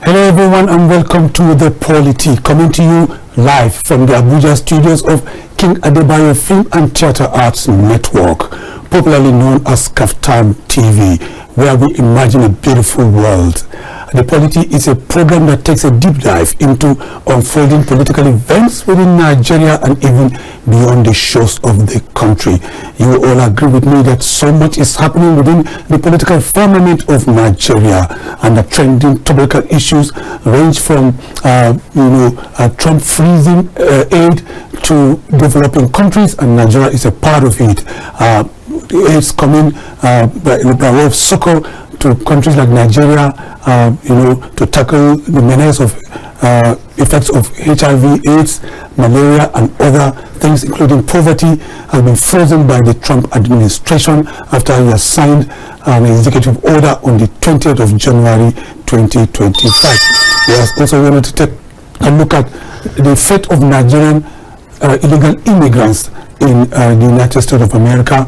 Hello everyone and welcome to the Polity, coming to you live from the Abuja studios of King Adebayo Film and Theatre Arts Network, popularly known as KAFTANTV, where we imagine a beautiful world. The Polity is a program that takes a deep dive into unfolding political events within Nigeria and even beyond the shores of the country. You will all agree with me that so much is happening within the political firmament of Nigeria, and the trending topical issues range from Trump freezing aid to developing countries, and Nigeria is a part of it. It's coming by way of succor to countries like Nigeria, to tackle the menace of effects of HIV/AIDS, malaria, and other things, including poverty, has been frozen by the Trump administration after he has signed an executive order on the 20th of January 2025. We also wanted to take a look at the fate of Nigerian illegal immigrants in the United States of America.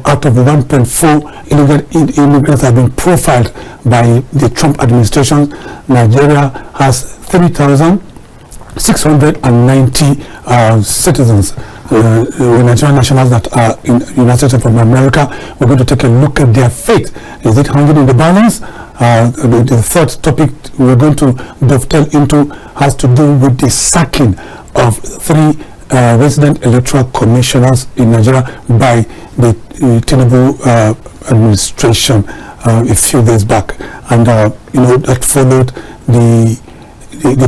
Out of the 1.4 illegal immigrants that have been profiled by the Trump administration, Nigeria has 3,690 citizens, Nigerian nationals that are in the United States of America. We're going to take a look at their fate. Is it hanging in the balance? The third topic we're going to dovetail into has to do with the sacking of 3 resident electoral commissioners in Nigeria by the Tinubu administration a few days back, and that followed the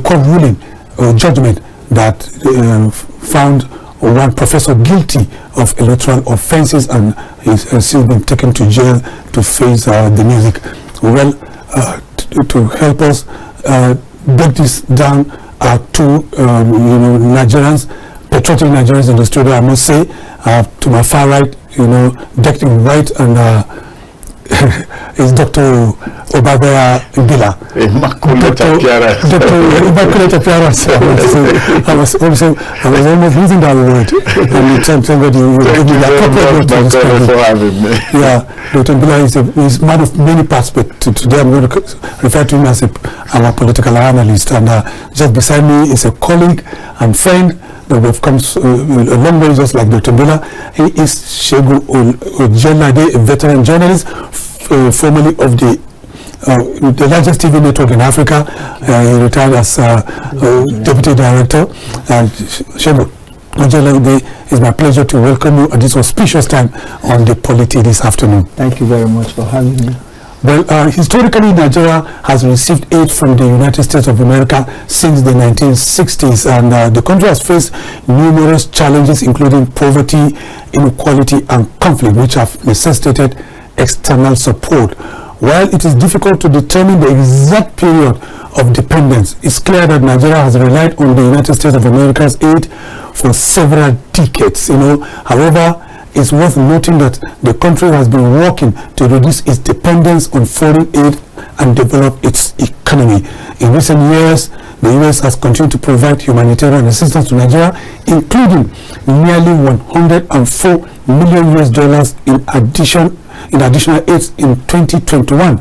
court ruling or judgment that found one professor guilty of electoral offences, and he's still been taken to jail to face the music. Well, to help us break this down are 2 Nigerians, patriotic Nigerians in the studio, I must say. To my far right, decked in white, and is Dr. Obadiah Mbila. Immaculate appearance. Immaculate appearance. I was almost using that word. And you tell somebody you give me the appropriate word to describe it. Yeah, Dr. Mbila is man of many parts, but today I'm going to refer to him as our political analyst. And just beside me is a colleague and friend that we've come a long way, just like Dr. Mbila. He is Segun Ojelade, a veteran journalist, formerly of the largest TV network in Africa. He retired as deputy director. Segun Ojelade, it's my pleasure to welcome you at this auspicious time on the Polity this afternoon. Thank you very much for having me. Well, historically, Nigeria has received aid from the United States of America since the 1960s, and the country has faced numerous challenges, including poverty, inequality, and conflict, which have necessitated external support. While it is difficult to determine the exact period of dependence, it's clear that Nigeria has relied on the United States of America's aid for several decades. However, it's worth noting that the country has been working to reduce its dependence on foreign aid and develop its economy. In recent years, the U.S. has continued to provide humanitarian assistance to Nigeria, including nearly $104 million in additional aid in 2021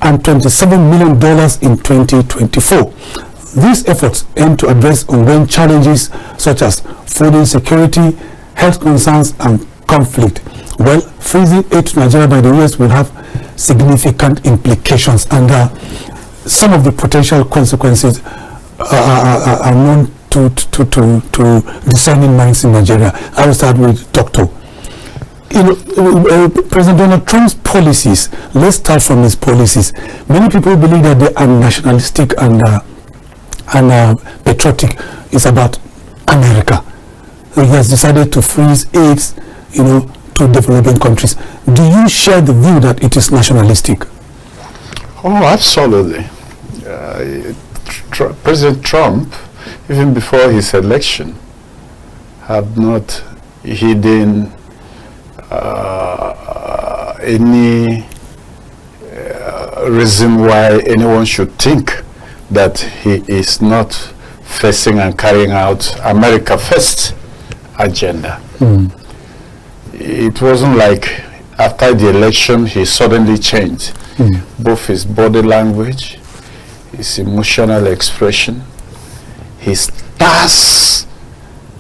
and $27 million in 2024. These efforts aim to address ongoing challenges such as food insecurity, health concerns, and conflict. Well, freezing aid to Nigeria by the US will have significant implications, and some of the potential consequences are known to discerning minds in Nigeria. I will start with Dr. President Donald Trump's policies. Let's start from his policies. Many people believe that they are nationalistic and patriotic. It's about America. He has decided to freeze aid to developing countries. Do you share the view that it is nationalistic? Oh, absolutely. President Trump, even before his election, had not hidden any reason why anyone should think that he is not facing and carrying out America First agenda. It wasn't like after the election he suddenly changed both his body language, his emotional expression, his terse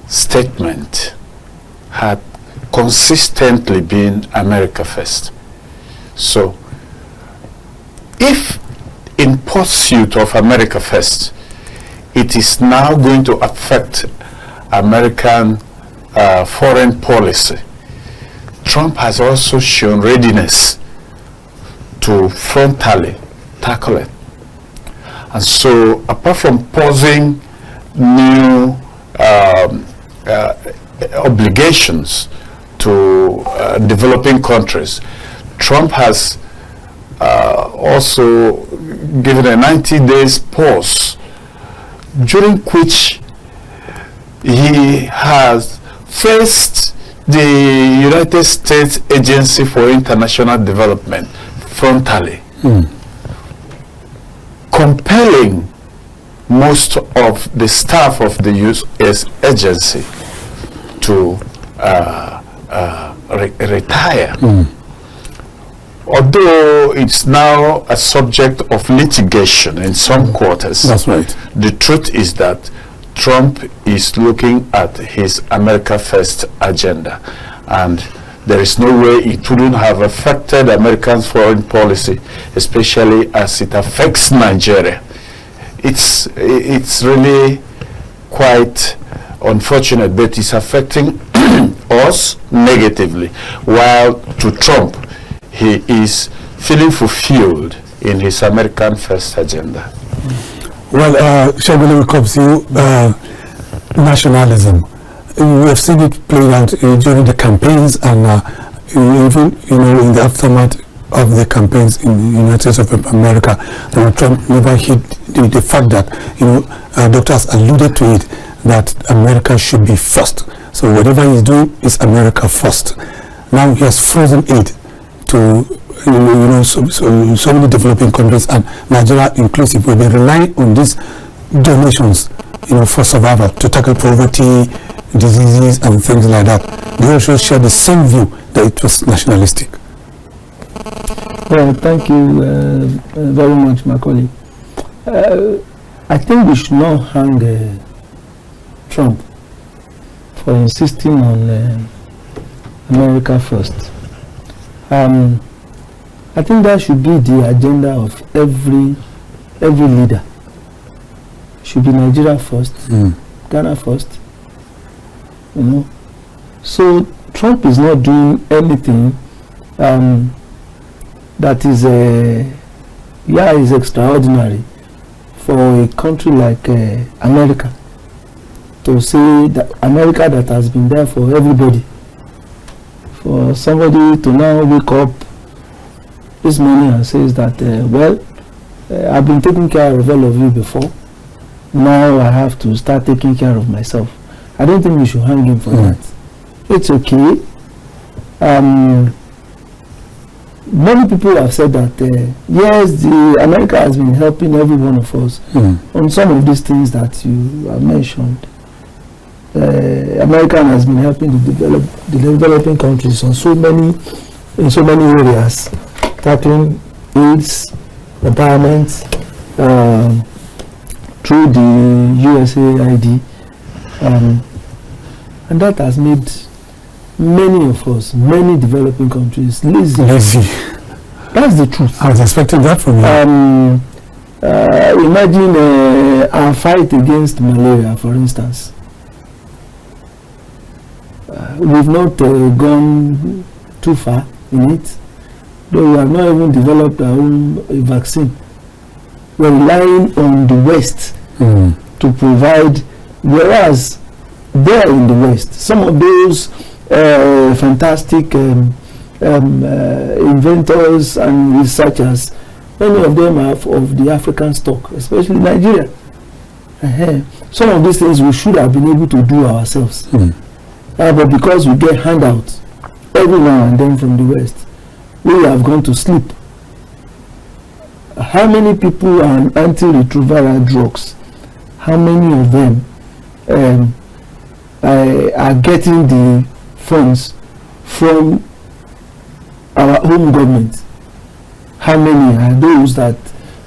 statement had consistently been America first. So, if in pursuit of America first, it is now going to affect American foreign policy, Trump has also shown readiness to frontally tackle it. And so, apart from posing new obligations to developing countries, Trump has also given a 90 days pause, during which he has faced the United States Agency for International Development frontally, compelling most of the staff of the U.S. agency to retire. Although it's now a subject of litigation in some quarters. That's right. The truth is that Trump is looking at his America First agenda, and there is no way it wouldn't have affected Americans' foreign policy, especially as it affects Nigeria. It's really quite unfortunate, but it's affecting us negatively, while to Trump, he is feeling fulfilled in his American First agenda. Well, Segun, when it comes to nationalism, we have seen it played out during the campaigns, and even in the aftermath of the campaigns in the United States of America. Trump never hid the fact that doctors alluded to it, that America should be first. So whatever he's doing is America first. Now he has frozen aid to so many developing countries, and Nigeria inclusive. We've been relying on these donations, for survival, to tackle poverty, diseases, and things like that. They also share the same view that it was nationalistic. Well, thank you very much, Macauley. I think we should not hang Trump for insisting on America first. I think that should be the agenda of every leader. Should be Nigeria first, Ghana first. So Trump is not doing anything that is is extraordinary for a country like America, to say that America that has been there for everybody, for somebody to now wake up this morning and says that I've been taking care of all of you before, now I have to start taking care of myself. I don't think we should hang him for that. It's okay. Many people have said that yes, America has been helping every one of us on some of these things that you have mentioned. America has been helping the developing countries in so many areas, tackling AIDS, empowerment through the USAID, and that has made many of us, many developing countries, lazy. That's the truth. I was expecting that from you. Imagine our fight against malaria, for instance. We've not gone too far in it, though we have not even developed our own vaccine. We're relying on the West to provide, whereas there in the West, some of those fantastic inventors and researchers, many of them have of the African stock, especially Nigeria. Some of these things we should have been able to do ourselves. But because we get handouts every now and then from the West, we have gone to sleep. How many people are on antiretroviral drugs? How many of them are getting the funds from our home government? How many are those that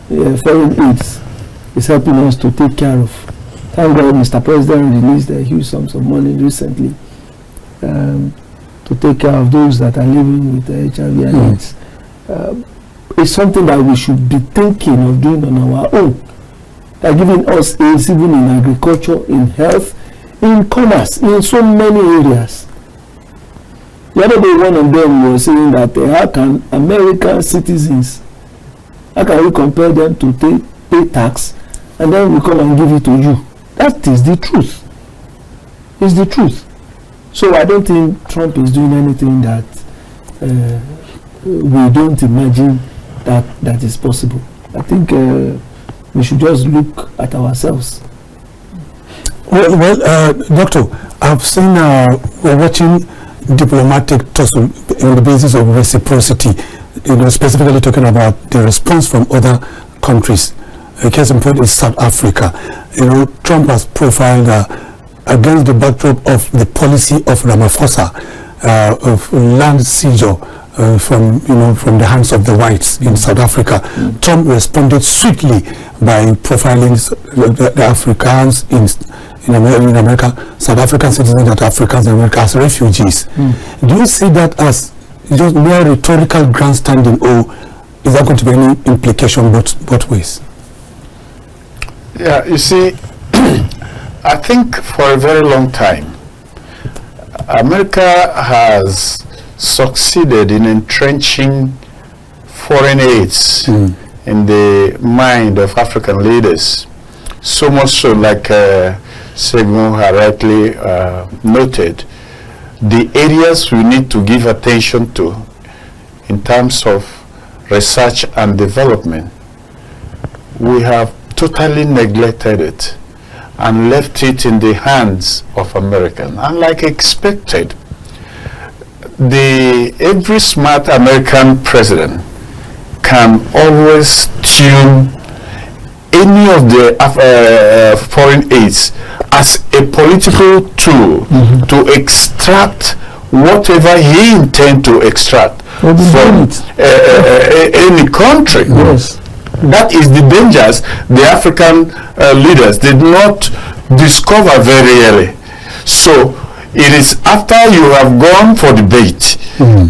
foreign aids is helping us to take care of. Thank God Mr. President released a huge sums of money recently to take care of those that are living with HIV and AIDS. It's something that we should be thinking of doing on our own. They're giving us aids even in agriculture, in health, in commerce, in so many areas. The other day, one of them was saying that how can American citizens, how can we compel them to pay tax and then we come and give it to you? That is the truth. It's the truth. So I don't think Trump is doing anything that we don't imagine that is possible. I think we should just look at ourselves. Well, Doctor, I've seen we're watching diplomatic tussle on the basis of reciprocity, specifically talking about the response from other countries. A case in point is South Africa. Trump has profiled against the backdrop of the policy of Ramaphosa of land seizure from the hands of the whites in South Africa. Trump responded swiftly by profiling the Africans in America, South African citizens that Africans in America as refugees. Do you see that as just mere rhetorical grandstanding, or is there going to be any implication both ways? Yeah, you see, I think for a very long time, America has succeeded in entrenching foreign aids in the mind of African leaders. So much so, like Segun rightly noted, the areas we need to give attention to in terms of research and development, we have totally neglected it and left it in the hands of Americans. And like expected, every smart American president can always tune any of the foreign aids as a political tool to extract whatever he intends to extract from any country. Yes. That is the dangers the African leaders did not discover very early. So it is after you have gone for the bait,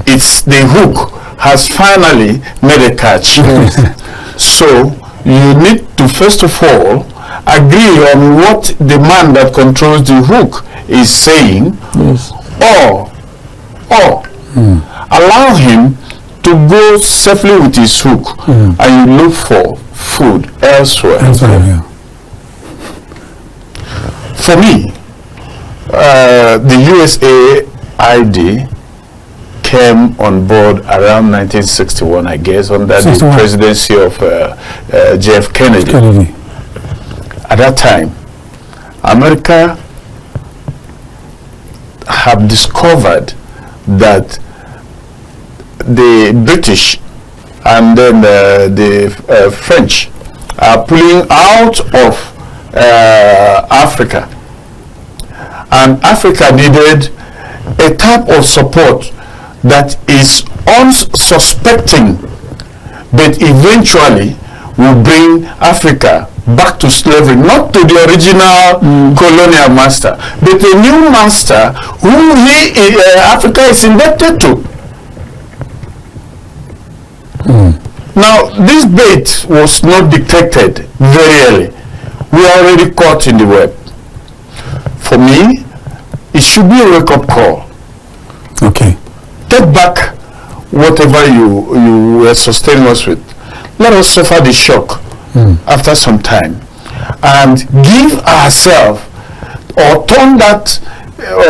it's the hook has finally made a catch. So you need to first of all agree on what the man that controls the hook is saying, or allow him to go safely with his hook and you look for food elsewhere. For me, the USAID came on board around 1961, I guess, under the presidency of JF Kennedy. At that time, America have discovered that the British and then the French are pulling out of Africa, and Africa needed a type of support that is unsuspecting, but eventually will bring Africa back to slavery, not to the original colonial master, but a new master who Africa is indebted to. Now, this bait was not detected very early. We are already caught in the web. For me, it should be a wake-up call. Okay. Take back whatever you were sustaining us with. Let us suffer the shock after some time and give ourselves, or turn that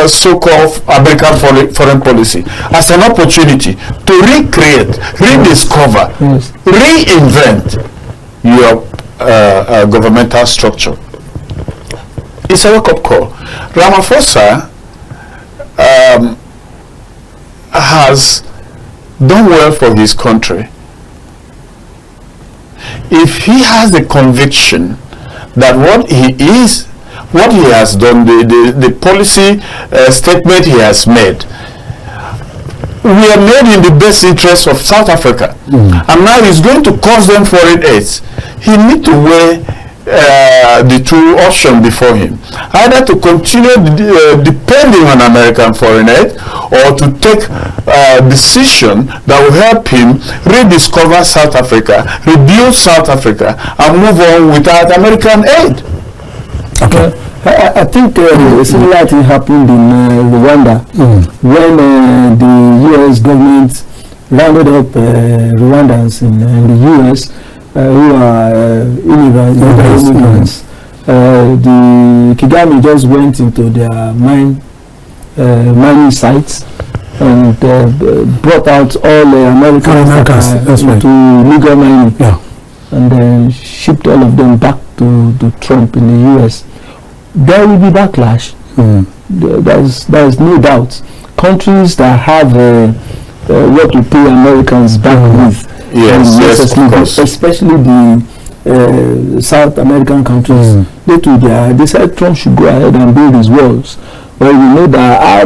so-called American foreign policy as an opportunity to recreate, rediscover, reinvent your governmental structure. It's a wake-up call. Ramaphosa has done well for his country. If he has the conviction that what he has done, the policy statement he has made, we are made in the best interest of South Africa, and now he's going to cost them foreign aids. He needs to weigh the two options before him: either to continue depending on American foreign aid, or to take a decision that will help him rediscover South Africa, rebuild South Africa, and move on without American aid. Okay. I think a similar thing happened in Rwanda when the U.S. government rounded up Rwandans in the U.S. Who are immigrants. The Kigami just went into their mining sites and brought out all the Americans into legal mining, and then shipped all of them back to Trump in the U.S. There will be backlash. There's no doubt. Countries that have what we pay Americans back with, yes, of course, especially the South American countries, they said Trump should go ahead and build his walls. Well, we know that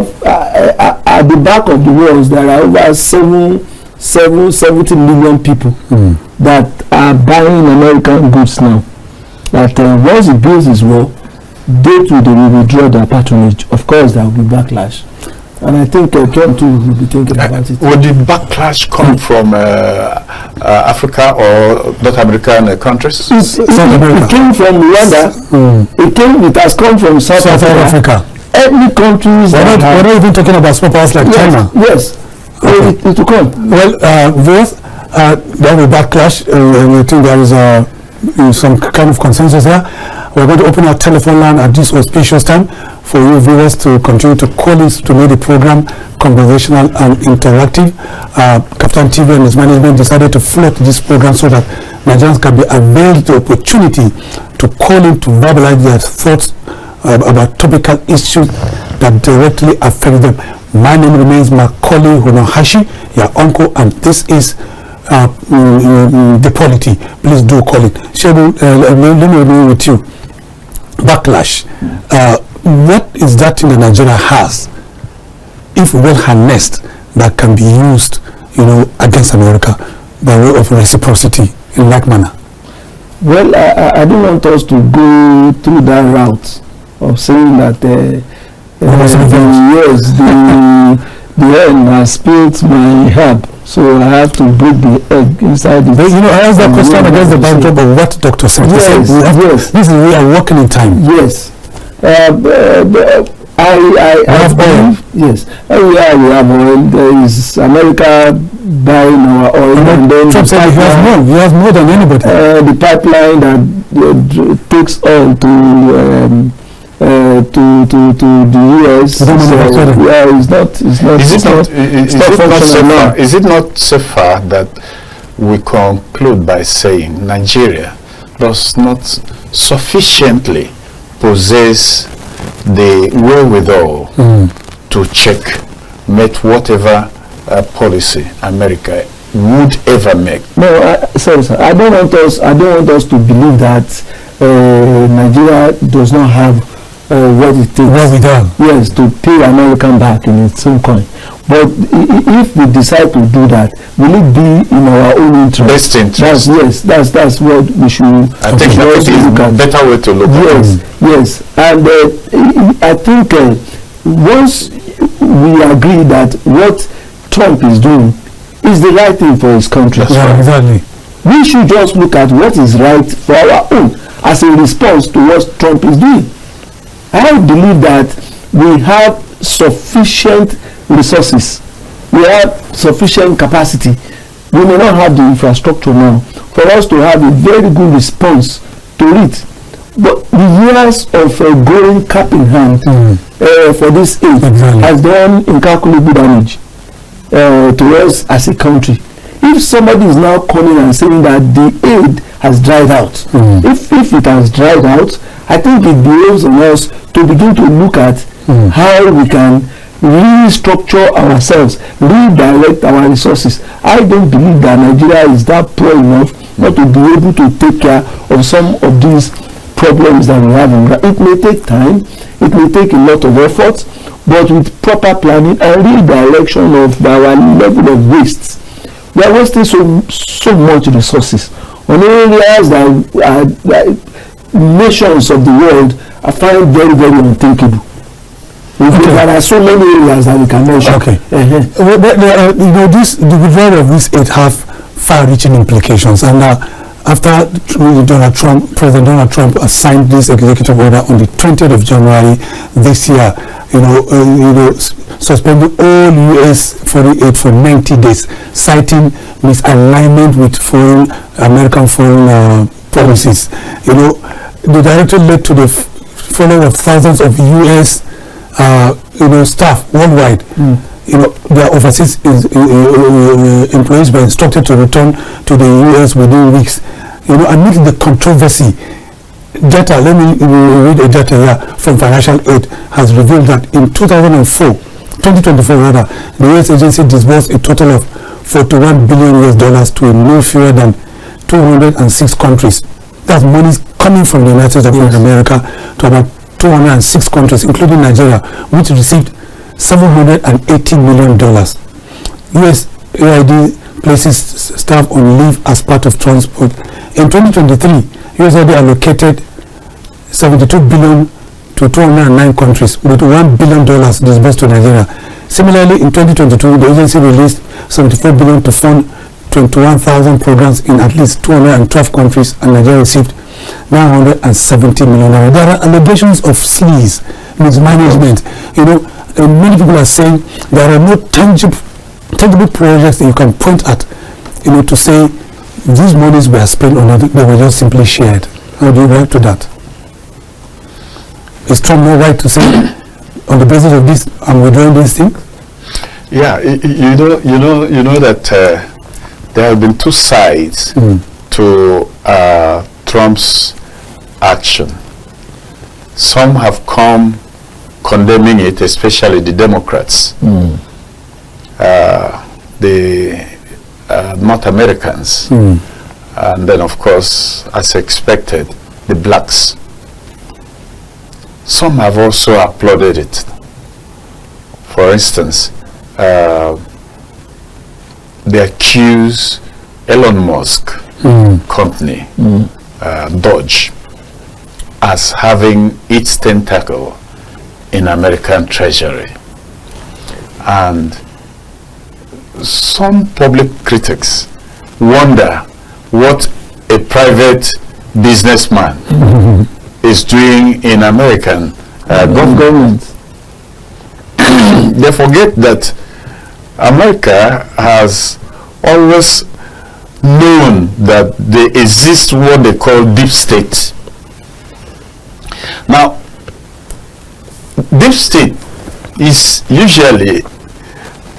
at the back of the walls there are over 70 million people that are buying American goods now. That once he builds his wall, they will withdraw their patronage. Of course, there will be backlash. And I think Trump too will be thinking about it. Would the backlash come from Africa or North American countries? It came from Rwanda. It has come from South Africa. Every countries. We're not even talking about small powers like China. Yes. Okay. It will come. Well, there will be backlash. We think there is some kind of consensus there. We're going to open our telephone line at this auspicious time for you viewers to continue to call in to make the program conversational and interactive. KAFTANTV and its management decided to float this program so that Nigerians can be availed the opportunity to call in to verbalize their thoughts about topical issues that directly affect them. My name remains Macauley Hunohashi, your uncle, and this is the Polity. Please do call it. Segun, let me begin with you. Backlash. What is that thing that Nigeria has, if well harnessed, that can be used, against America by way of reciprocity in like manner? Well, I don't want us to go through that route of saying that the hen has spilled my herb, so I have to break the egg inside it. I asked that question against the backdrop of what Dr. said. Yes. This is we are working in time. Yes. I have oil. Yes. We have oil. There is America buying our oil, and then Trump said he has more than anybody. The pipeline that takes oil to the US. Is it not safer that we conclude by saying Nigeria does not sufficiently possess the wherewithal to checkmate whatever policy America would ever make? No, sorry, sir. I don't want us to believe that Nigeria does not have what it takes, yes, to pay American back in its own coin. But if we decide to do that, will it be in our own interest? Best interest. That's what we should. I think that is a better way to look at it. Yes, and I think once we agree that what Trump is doing is the right thing for his country, exactly. We should just look at what is right for our own as a response to what Trump is doing. I believe that we have sufficient resources, we have sufficient capacity. We may not have the infrastructure now for us to have a very good response to it. But the years of going cap in hand for this aid has done incalculable damage to us as a country. If somebody is now coming and saying that the aid has dried out, if it has dried out, I think it behoves on us to begin to look at how we can restructure ourselves, redirect our resources. I don't believe that Nigeria is that poor enough not to be able to take care of some of these problems that we have. It may take time, it may take a lot of effort, but with proper planning and redirection of our level of waste, we are wasting so much resources on areas that nations of the world, I find very, very unthinkable. There are so many areas that we can mention. Okay. The withdrawal of these aid have far-reaching implications, and after President Donald Trump signed this executive order on the 20th of January this year, suspending all U.S. foreign aid for 90 days, citing misalignment with American foreign policies. The directive led to the following of thousands of U.S. Staff worldwide. Their overseas employees were instructed to return to the U.S. within weeks. Amid the controversy, data, let me read a data here from Financial Aid, has revealed that in 2024, the U.S. agency disbursed a total of $41 billion to no fewer than 206 countries. That's money coming from the United States of America to about 206 countries, including Nigeria, which received $780 million. USAID places staff on leave as part of transport. In 2023, USAID allocated $72 billion to 209 countries, with $1 billion disbursed to Nigeria. Similarly, in 2022, the agency released $74 billion to fund 21,000 programs in at least 212 countries, and Nigeria received $970 million. There are allegations of sleaze, mismanagement. Many people are saying there are no tangible projects that you can point at, to say these monies were spent on it, they were just simply shared. How do you react to that? Is Trump not right to say, on the basis of this, I'm withdrawing these things? Yeah, you know that there have been two sides to Trump's action. Some have come condemning it, especially the Democrats, the North Americans, and then, of course, as expected, the blacks. Some have also applauded it. For instance, they accuse Elon Musk company, Dodge, as having its tentacle in American Treasury. And some public critics wonder what a private businessman is doing in American government. They forget that America has always known that there exists what they call deep state. Now, deep state is usually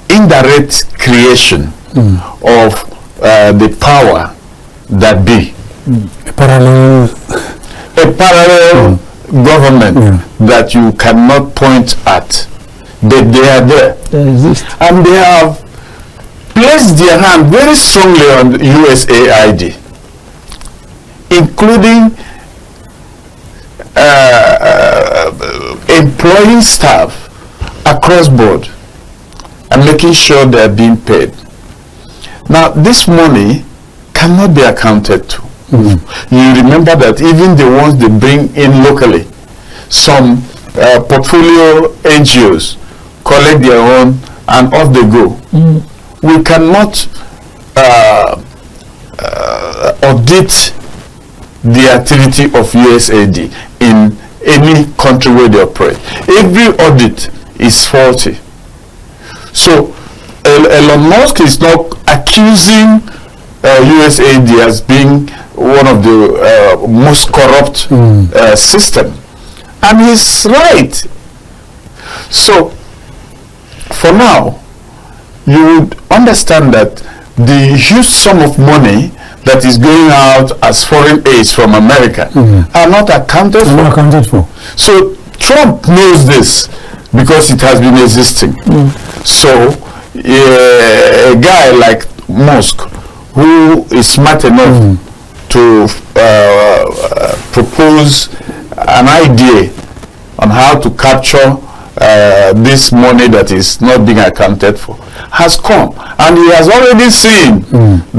indirect creation of the power that be. A parallel government that you cannot point at, but they are there. They exist. And they have placed their hand very strongly on USAID, including employing staff across board and making sure they are being paid. Now, this money cannot be accounted to. You remember that even the ones they bring in locally, some portfolio NGOs collect their own and off they go. We cannot audit the activity of USAID in any country where they operate. Every audit is faulty. So Elon Musk is not accusing USAID as being one of the most corrupt system, and he's right. So for now, you would understand that the huge sum of money that is going out as foreign aids from America are not accounted for. So Trump knows this because it has been existing. So a guy like Musk, who is smart enough to propose an idea on how to capture this money that is not being accounted for, has come, and he has already seen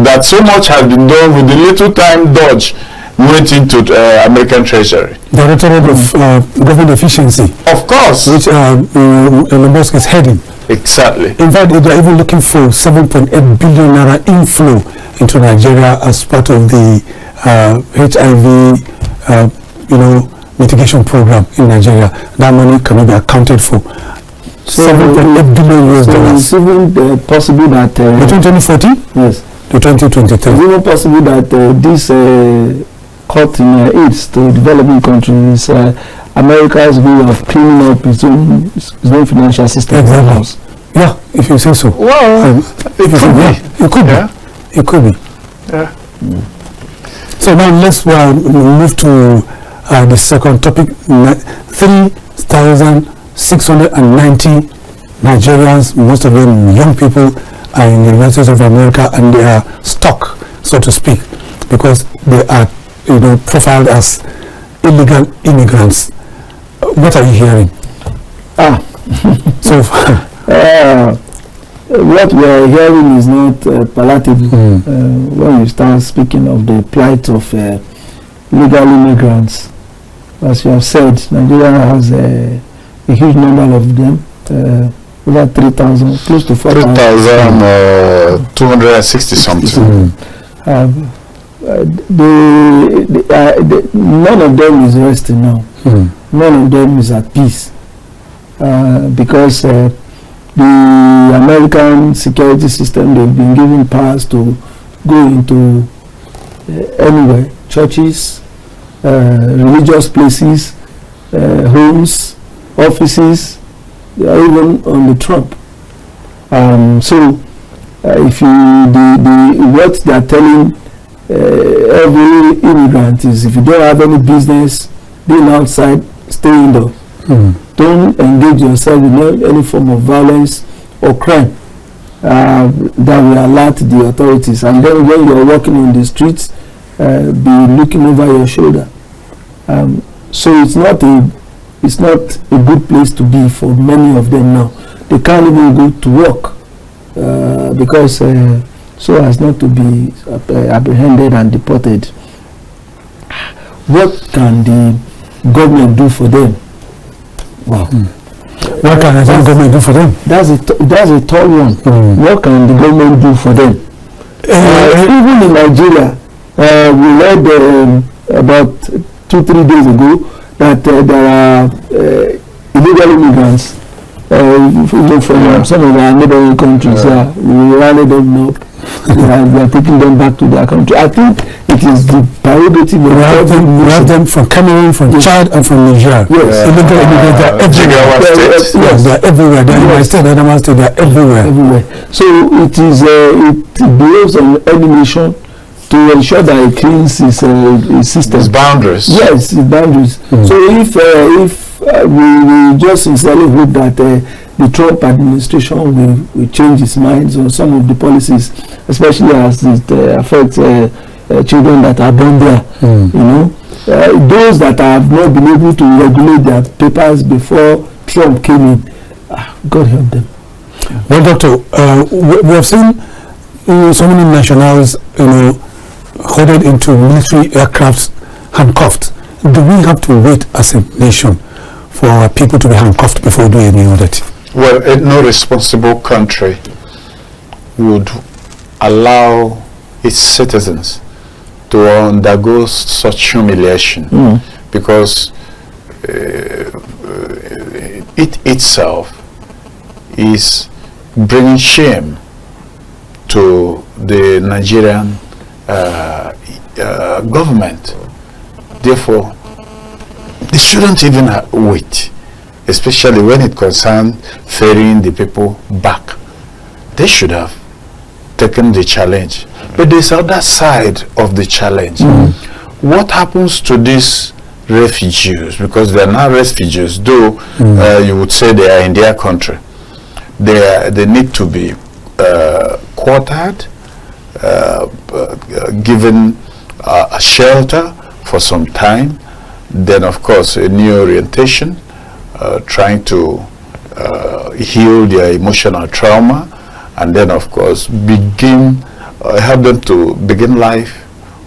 that so much has been done with the little time Dodge went into American Treasury. Directorate of Government Efficiency. Of course. Which Elon Musk is heading. Exactly. In fact, they're even looking for 7.8 billion naira inflow into Nigeria as part of the HIV, mitigation program in Nigeria. That money cannot be accounted for. 7.8 billion US dollars. So it's even possible that between 2014, yes, to 2023. It's even possible that this cut in aids to developing countries, America's way of cleaning up its own financial system. Exactly. Yeah, if you say so. Well, it could be. It could be. It could be. Yeah. So now let's move to the second topic. 3,690 Nigerians, most of them young people, are in the United States of America, and they are stuck, so to speak, because they are, profiled as illegal immigrants. What are you hearing? So what we are hearing is not palatable. When you start speaking of the plight of legal immigrants, as you have said, Nigeria has a huge number of them. Over 3,000, close to 4,000. 3,260 something. None of them is resting now. None of them is at peace because the American security system, they've been given powers to go into anywhere, churches, religious places, homes, offices. They are even on the Trump. If what they are telling every immigrant is, if you don't have any business being outside, stay indoors. Don't engage yourself in any form of violence or crime that will alert the authorities. And then when you are walking on the streets, be looking over your shoulder. So it's not a good place to be for many of them now. They can't even go to work because so as not to be apprehended and deported. What can the government do for them? Wow. What can the government do for them? That's a tall one. What can the government do for them? Even in Nigeria, we read about 2-3 days ago that there are illegal immigrants from some of our neighboring countries. We rallied them up. We are taking them back to their country. I think it is the prerogative of we have them from Cameroon, from Chad, and from Niger. Yes. Illegal immigrants are everywhere. Yes, they are everywhere. They are in my state, Adamawa State, they are everywhere. So it behoves on any nation to ensure that it cleans its system. Its boundaries. Yes, its boundaries. So if we just sincerely hope that the Trump administration will change its minds on some of the policies, especially as it affects children that are born there. Those that have not been able to regulate their papers before Trump came in, God help them. Well, Doctor, we have seen so many nationals, hoarded into military aircrafts, handcuffed. Do we have to wait as a nation for our people to be handcuffed before doing any audit? Well, no responsible country would allow its citizens to undergo such humiliation because it itself is bringing shame to the Nigerian government. Therefore, they shouldn't even wait, especially when it concerns ferrying the people back. They should have taken the challenge. But there's other side of the challenge. What happens to these refugees? Because they are not refugees, though you would say they are in their country. They need to be quartered, given a shelter for some time, then of course a new orientation, trying to heal their emotional trauma, and then of course help them to begin life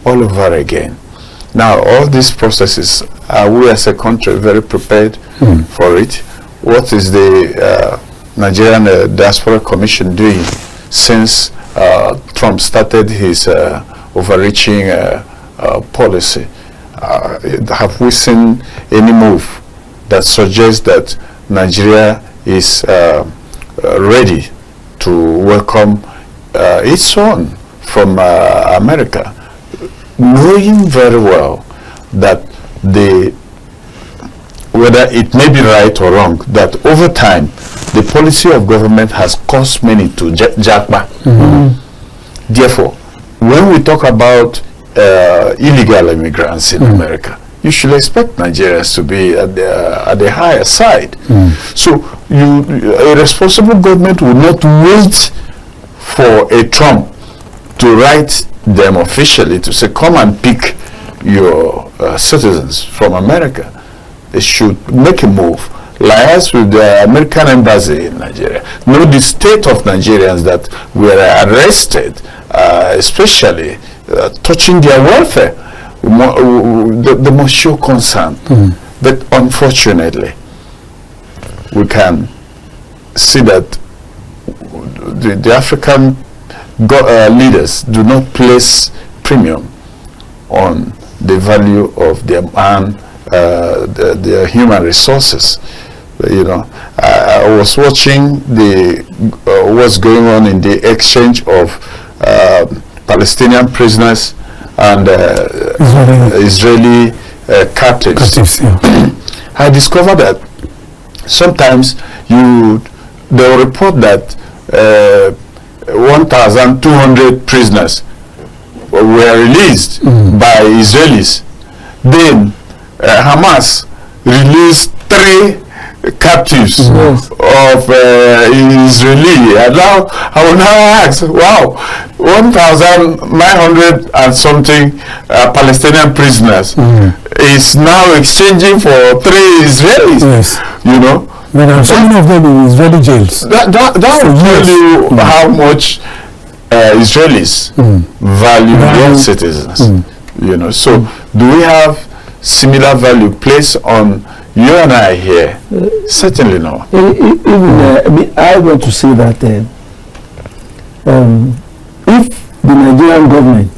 all over again. Now, all these processes, are we as a country very prepared for it? What is the Nigerian Diaspora Commission doing since Trump started his overreaching policy? Have we seen any move that suggests that Nigeria is ready to welcome its own from America, knowing very well that whether it may be right or wrong, that over time the policy of government has caused many to jack back. Therefore, when we talk about illegal immigrants in America, you should expect Nigerians to be at the higher side. So a responsible government will not wait for a Trump to write them officially to say, come and pick your citizens from America. They should make a move, liaise with the American embassy in Nigeria, know the state of Nigerians that were arrested, especially touching their welfare. They must show concern. But unfortunately, we can see that the African leaders do not place premium on the value of their their human resources. You know, I was watching what's going on in the exchange of Palestinian prisoners and Israeli captives. I discovered that sometimes they'll report that 1,200 prisoners were released by Israelis. Then Hamas released 3 captives of Israeli. And now I will now ask, wow, 1,900 and something Palestinian prisoners is now exchanging for 3 Israelis. Yes. You know, there are so many of them in Israeli jails. That will tell you how much Israelis value their citizens. You know, so do we have similar value placed on you and I here? Certainly no. I want to say that if the Nigerian government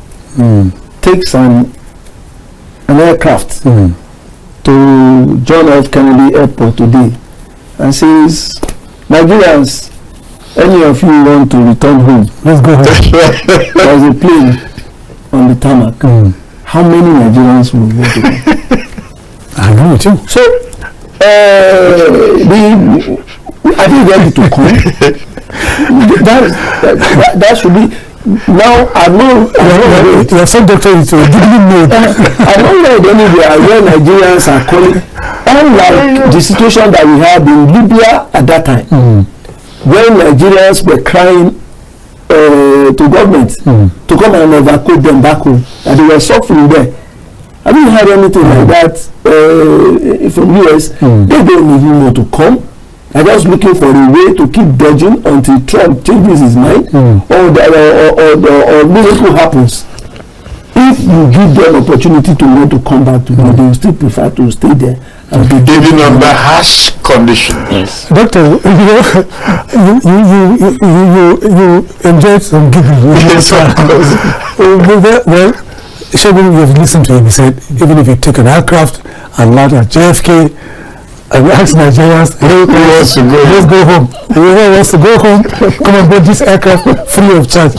takes an aircraft to John F. Kennedy Airport today and says, Nigerians, any of you want to return home? Let's go home. There's a plane on the tarmac. How many Nigerians will want to go? I agree with you. So, are they ready to come? that should be. Now, I'm not. Your son doctor is giving me. I'm not read anywhere where Nigerians are calling, unlike the situation that we had in Libya at that time, when Nigerians were crying to government to come and evacuate them back home, and they were suffering there. I didn't hear anything like that from US. They don't even want to come. They're just looking for a way to keep dodging until Trump changes his mind or miracle happens. If you give them opportunity to want to come back to you, they will still prefer to stay there and be even under harsh conditions. Yes. Doctor, you enjoyed some giggling. Yes, of course. Well, Segun, you have listened to him. He said, even if you take an aircraft and land at JFK and ask Nigerians, hey, let's go home. Whoever wants to go home, come and board this aircraft free of charge.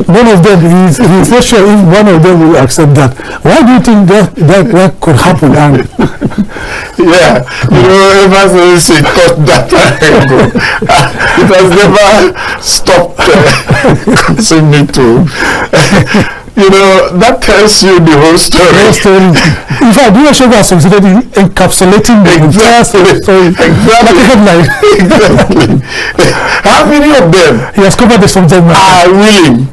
None of them, he's not sure if one of them will accept that. Why do you think that could happen? Yeah, you know, ever since he got that angle, it has never stopped causing me to. You know, that tells you the whole story. In fact, you should have succeeded in encapsulating the entire story. Exactly. How many of them he has covered the subject are willing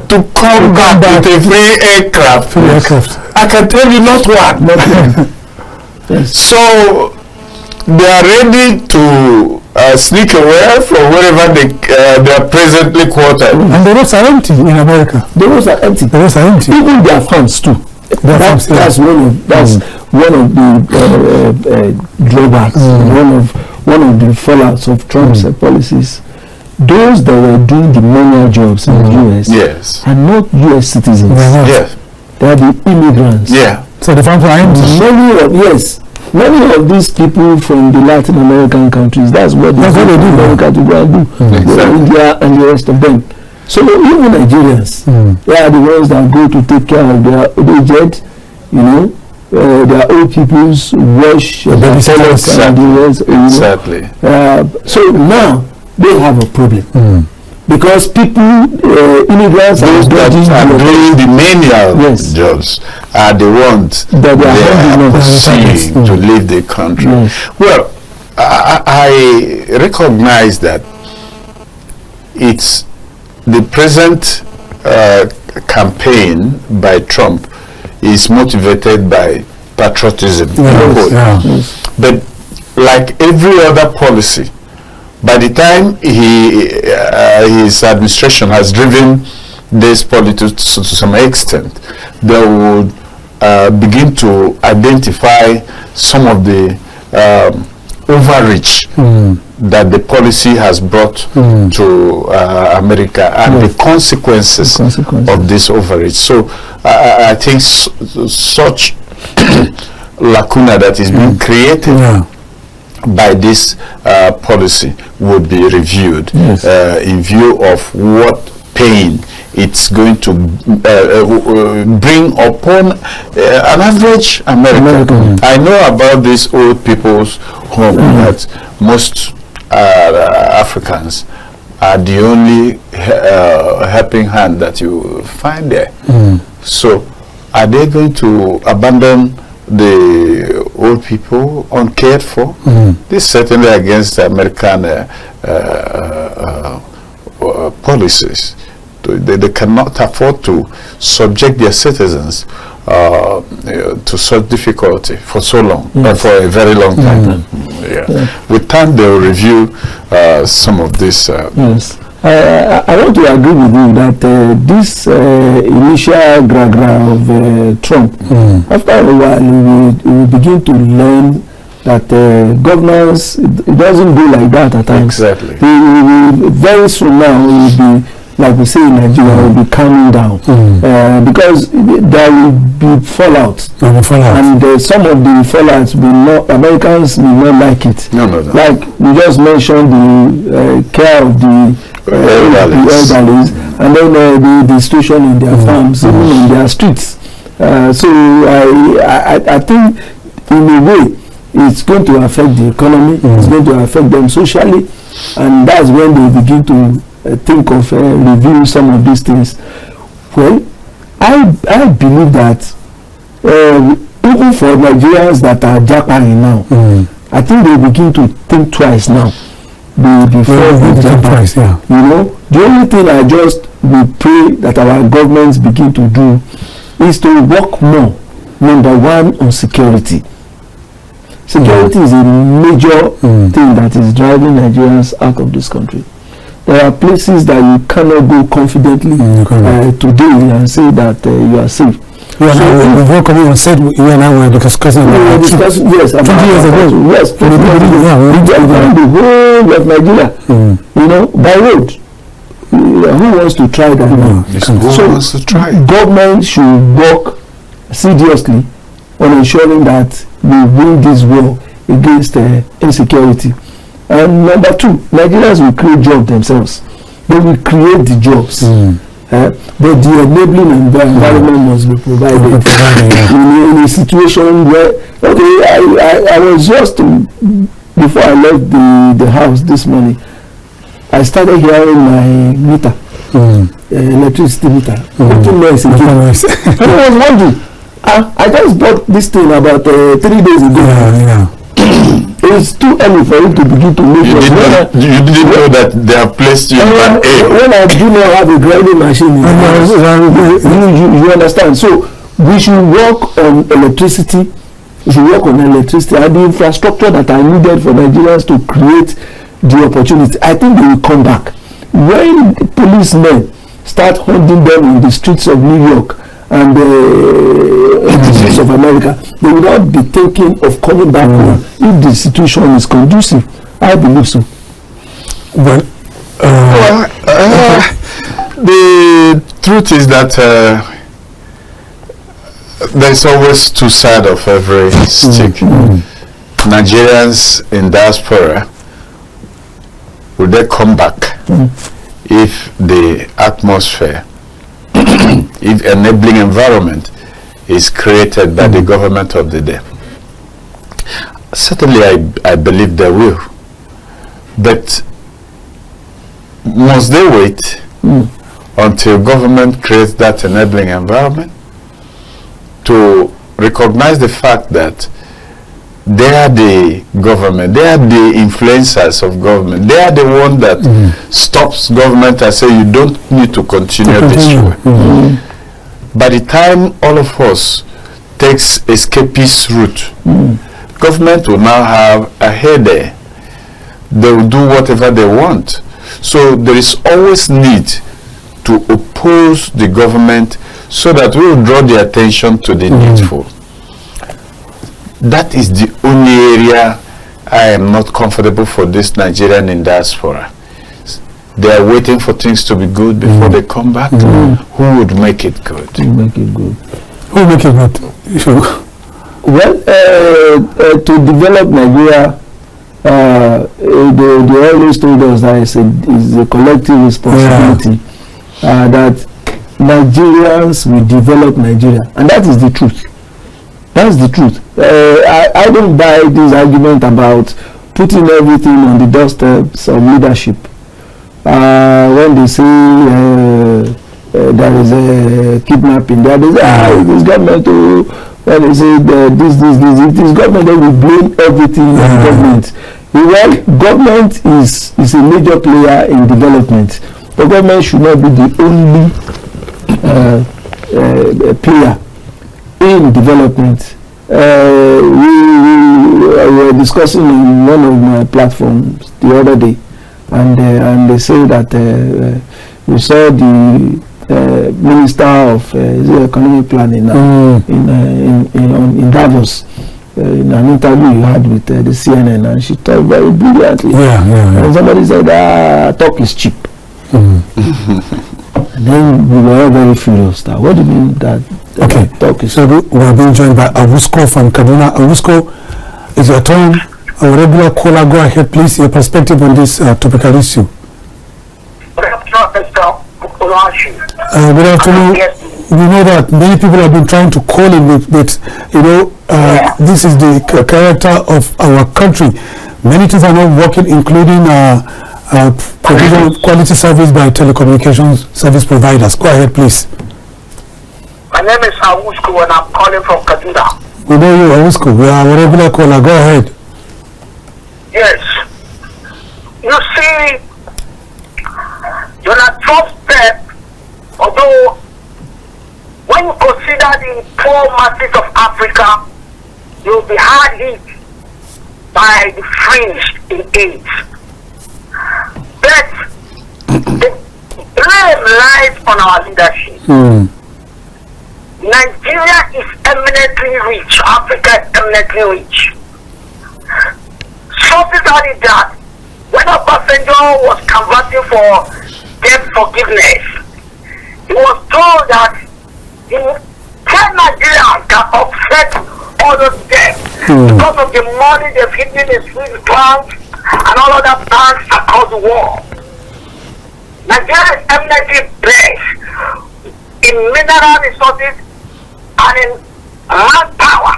to come back with a free aircraft? I can tell you not one. Yes. So they are ready to sneak away from wherever they are presently quartered. And the roads are empty in America. The roads are empty. The roads are empty. Even their funds too. That's one of the drawbacks. One of the fallouts of Trump's policies. Those that were doing the manual jobs in the US are not US citizens. Yes. They are the immigrants. Yeah. So the many of these people from the Latin American countries, that's what they do in America to go and do. India and the rest of them. So even Nigerians, they are the ones that go to take care of their aged, their old people's wash, their toilets and the rest. Exactly. So now they have a problem. Because people, immigrants those that are doing the menial jobs are the ones that are perceived to leave the country. Well, I recognize that it's the present campaign by Trump is motivated by patriotism. But like every other policy, by the time his administration has driven this policy to some extent, they would begin to identify some of the overreach that the policy has brought to America and the consequences of this overreach. So I think such lacuna that is being created by this policy would be reviewed in view of what pain it's going to bring upon an average American. I know about this old people's home that most Africans are the only helping hand that you find there. So are they going to abandon the old people uncared for? This is certainly against the American policies. They cannot afford to subject their citizens to such difficulty for so long, for a very long time. With time, they will review some of this. I want to agree with you that this initial gra of Trump, after a while, we will begin to learn that governance, it doesn't go like that at times. Exactly. Very soon now, we will be, like we say in Nigeria, will be calming down because there will be fallout. And some of the fallouts Americans will not like it. No. Like we just mentioned the care of the elderly, and then the situation in their farms, even in their streets. So I think in a way it's going to affect the economy, it's going to affect them socially, and that's when they begin to think of reviewing some of these things. Well, I believe that even for Nigerians that are jackpotting now, I think they begin to think twice now before they jackpot. The only thing I just will pray that our governments begin to do is to work more, number one, on security. Security is a major thing that is driving Nigerians out of this country. There are places that you cannot go confidently today and say that you are safe. We've all come in and said you and I were discussing about 20 years ago. Yes, the whole of Nigeria, by road. Who wants to try that now? Who wants to try? Government should work seriously on ensuring that we win this war against insecurity. And number two, Nigerians will create jobs themselves. They will create the jobs. But the enabling environment must be provided. In a situation where, I was just, before I left the house this morning, I started hearing my meter, electricity meter, making noise again. And I was wondering, I just bought this thing about 3 days ago. It's too early for you to begin to make you didn't know that they have placed you at A. When I do not have a grinding machine in the house, you understand. So we should work on electricity. We should work on electricity and the infrastructure that are needed for Nigerians to create the opportunity. I think they will come back. When policemen start hunting them in the streets of New York and entities of America, they will not be thinking of coming back home if the situation is conducive. I believe so. Well, the truth is that there's always two sides of every stick. Nigerians in diaspora, will they come back if the atmosphere, if enabling environment is created by the government of the day? Certainly I believe they will. But must they wait until government creates that enabling environment to recognize the fact that they are the government, they are the influencers of government, they are the one that stops government and say you don't need to continue this way. By the time all of us takes escapist route, government will now have a headache. They will do whatever they want. So there is always need to oppose the government so that we will draw the attention to the needful. That is the only area I am not comfortable for this Nigerian in diaspora. They are waiting for things to be good before they come back. Who would make it good? Who make it good? Who make it good? Well, to develop Nigeria, they always told us that it's a collective responsibility, that Nigerians will develop Nigeria, and that is the truth. That's the truth. I don't buy this argument about putting everything on the doorsteps of leadership. When they say there is a kidnapping, there is this government to. When they say this, if this government, then we blame everything on government. Well, government is a major player in development. The government should not be the only player in development. We were discussing on one of my platforms the other day, and they say that we saw the Minister of Economic Planning in Davos in an interview you had with the CNN, and she talked very brilliantly. And somebody said, talk is cheap. And then we were all very furious. What do you mean that talk is cheap? So we are being joined by Awusko from Kaduna. Awusko, it's your turn. Our regular caller, go ahead, please. Your perspective on this topical issue. Good afternoon. We know that many people have been trying to call in with this is the character of our country. Many things are not working, including provision of quality service by telecommunications service providers. Go ahead, please. My name is Awusko and I'm calling from Kaduna. We know you, Awusko. We are our regular caller. Go ahead. Yes. You see, Donald Trump's step, although when you consider the poor masses of Africa, you will be hard hit by the fringe in AIDS. But the blame lies on our leadership. Nigeria is eminently rich. Africa is eminently rich. Sources are that when Obasanjo was converting for debt forgiveness, he was told that 10 Nigerians can offset all those debts because of the money they've hidden in Swiss banks and all other banks across the world. Nigeria is eminently blessed in mineral resources and in manpower,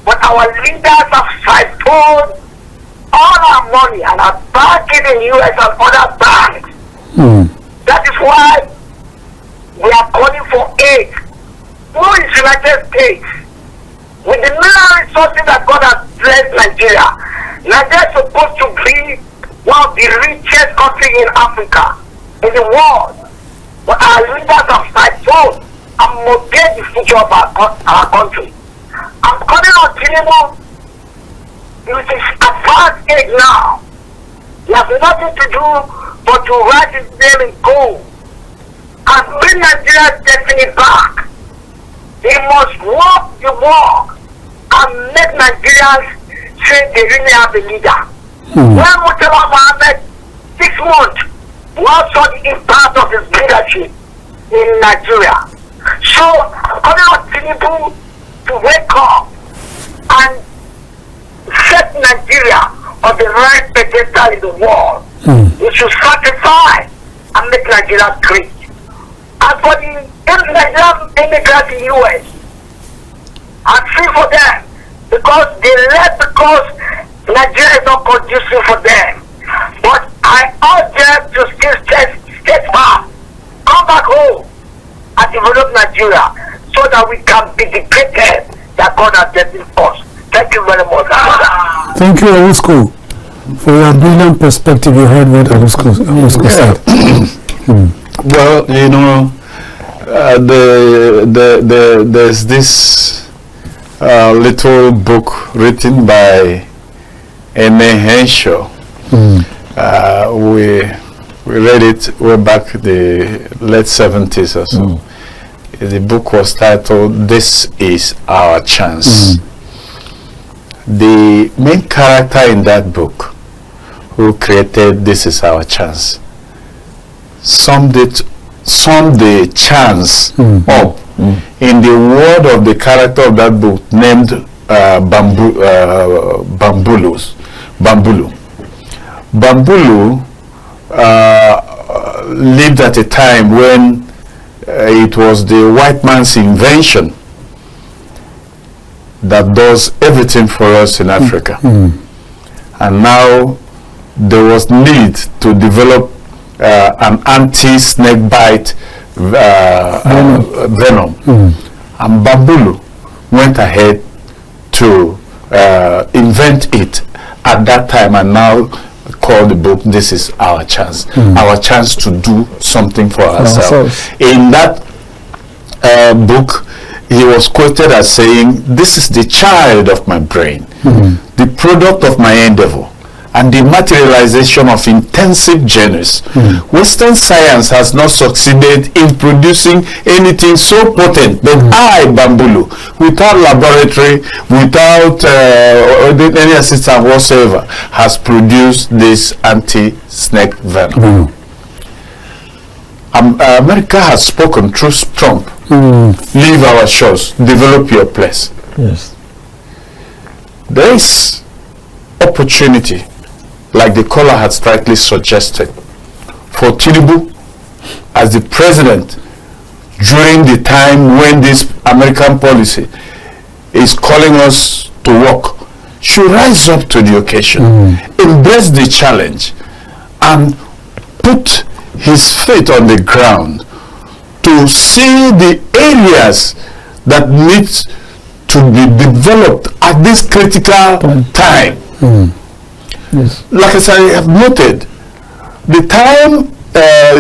but our leaders have siphoned all our money and are banking in US and other banks. That is why we are calling for aid. Who is United States? With the mineral resources that God has blessed Nigeria, Nigeria is supposed to be one of the richest countries in Africa, in the world. But our leaders have siphoned and mortgaged the future of our country. I'm calling on Tinubu. It is advanced age now. He has nothing to do but to write his name in gold and bring Nigeria's destiny back. He must walk the walk and make Nigerians say they really have a leader. When Murtala Mohammed 6 months was saw the impact of his leadership in Nigeria. So I want Tinubu to wake up and set Nigeria on the right pedestal in the world. He should sacrifice and make Nigeria great. As for the Nigerian immigrants in the US, I feel for them because they left because Nigeria is not conducive for them. But I urge them to still stay fast, come back home and develop Nigeria so that we can be the greatest that God has destined us. Thank you very much. Thank you, Alusko, for your brilliant perspective. You heard what Alusko said. Well, you know, there's this little book written by Henshaw. We read it way back the late 70s or so. The book was titled "This Is Our Chance." The main character in that book, who created "This Is Our Chance," summed the chance up in the word of the character of that book named Bambulu. Bambulu lived at a time when it was the white man's invention that does everything for us in Africa. And now there was need to develop an anti-snake bite venom. And Bambulu went ahead to invent it at that time, and now called the book "This Is Our Chance." Our chance to do something for ourselves. In that book, he was quoted as saying, "This is the child of my brain, the product of my endeavor, and the materialization of intensive genius. Western science has not succeeded in producing anything so potent, but I, Bambulu, without laboratory, without any assistance whatsoever, has produced this anti-snake venom." America has spoken through Trump. Leave our shores, develop your place. Yes. There is opportunity, like the caller had rightly suggested, for Tinubu as the president during the time when this American policy is calling us to work, should rise up to the occasion, embrace the challenge, and put his feet on the ground to see the areas that need to be developed at this critical time. Yes. Like as I have noted, the time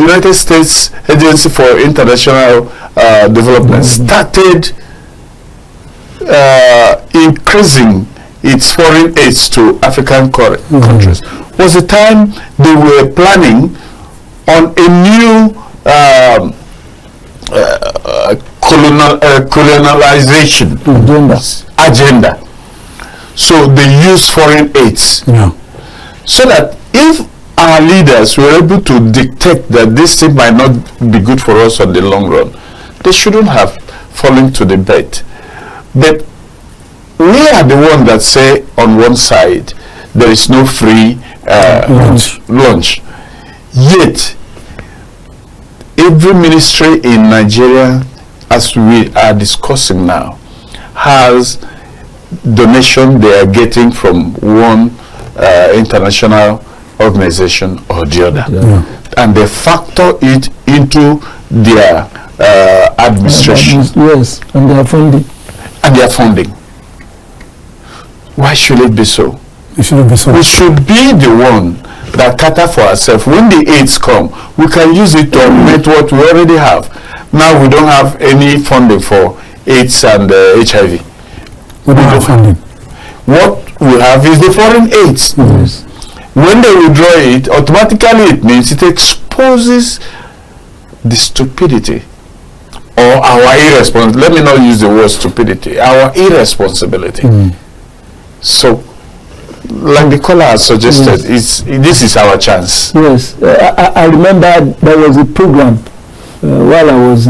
United States Agency for International Development started increasing its foreign aids to African countries was the time they were planning on a new colonialization agenda. So they use foreign aids. So that if our leaders were able to dictate that this thing might not be good for us on the long run, they shouldn't have fallen to the bait. But we are the ones that say on one side there is no free lunch. Yet every ministry in Nigeria, as we are discussing now, has donation they are getting from one international organization or the other, and they factor it into their administration. Yes, and their funding. Why should it be so? It shouldn't be so. We should be the one that cater for ourselves. When the aids come, we can use it to augment what we already have. Now we don't have any funding for AIDS and HIV. We don't have funding. What we have is the foreign aids. When they withdraw it, automatically it means it exposes the stupidity or our irresponsibility. Let me not use the word stupidity. Our irresponsibility. So, like the caller has suggested, this is our chance. Yes, I remember there was a program while I was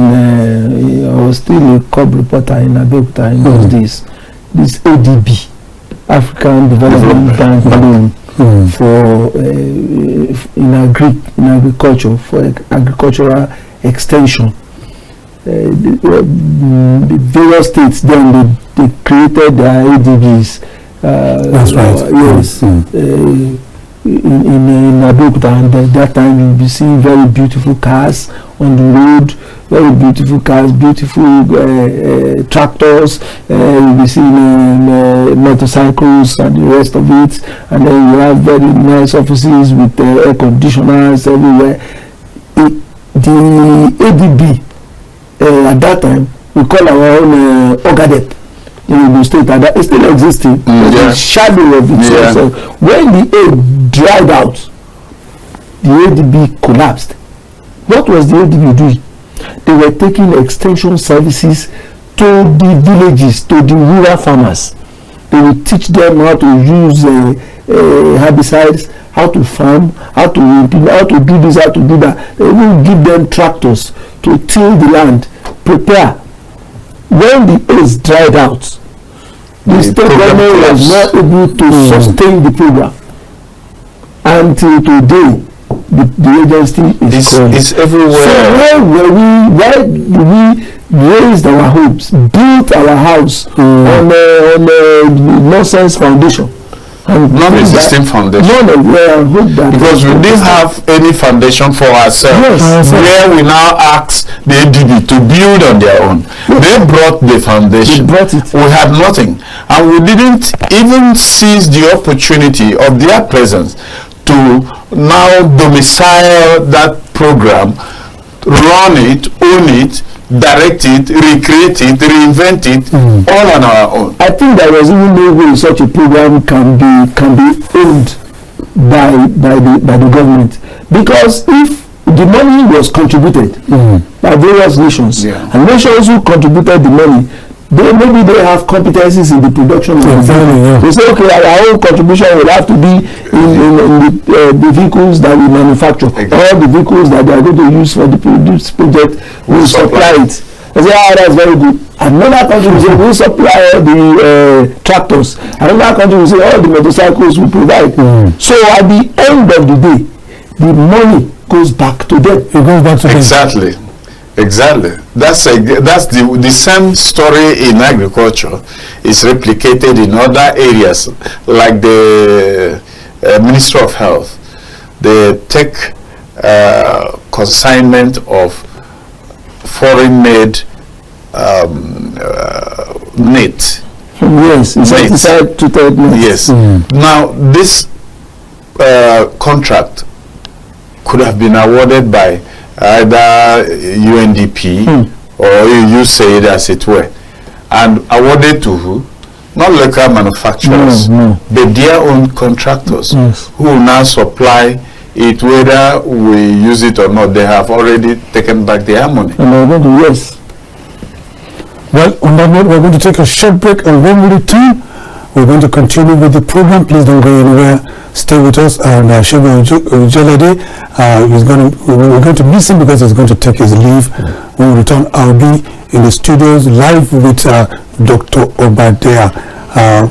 still a cub reporter in Abeokuta in those days. This ADB, African Development Bank loan for in agriculture, for agricultural extension. The various states then they created their ADBs. That's right. Yes. In Abeokuta, and at that time you'll be seeing very beautiful cars on the road, very beautiful cars, beautiful tractors, you'll be seeing motorcycles and the rest of it, and then you have very nice offices with air conditioners everywhere. The ADB at that time, we call our own Ojelade in the state, and it still existing. The shadow of it. So when the aid dried out, the ADB collapsed. What was the ADB doing? They were taking extension services to the villages, to the rural farmers. They would teach them how to use herbicides, how to farm, how to do this, how to do that. They will give them tractors to till the land, prepare. When the aids dried out, the state government was not able to sustain the program. Until today, the agency is crawling. It's everywhere. So why do we raise our hopes, build our house on a nonsense foundation? Non-existing foundation. Because we didn't have any foundation for ourselves. Where we now ask the ADB to build on their own. They brought the foundation. We had nothing. And we didn't even seize the opportunity of their presence to now domicile that program, run it, own it, direct it, recreate it, reinvent it, all on our own. I think there was even no way such a program can be owned by the government, because if the money was contributed by various nations, and nations who contributed the money, maybe they have competencies in the production of the vehicle. They say, okay, our own contribution will have to be in the vehicles that we manufacture. All the vehicles that they are going to use for the produce project will supply it. They say, that's very good. Another country will say, we'll supply the tractors. Another country will say, all the motorcycles will provide. So at the end of the day, the money goes back to them. It goes back to them. Exactly. That's the same story in agriculture is replicated in other areas, like the Ministry of Health. They take consignment of foreign-made net. Yes, inside to third net. Yes. Now this contract could have been awarded by either UNDP or USAID, as it were, and awarded to who? Not local manufacturers, but their own contractors who will now supply it, whether we use it or not. They have already taken back their money. And we're going to Well, on that note, we're going to take a short break, and when we return, we're going to continue with the program. Please don't go anywhere. Stay with us. And Segun Ojelade, we're going to miss him because he's going to take his leave. When we return, I'll be in the studios live with Dr. Obadiah,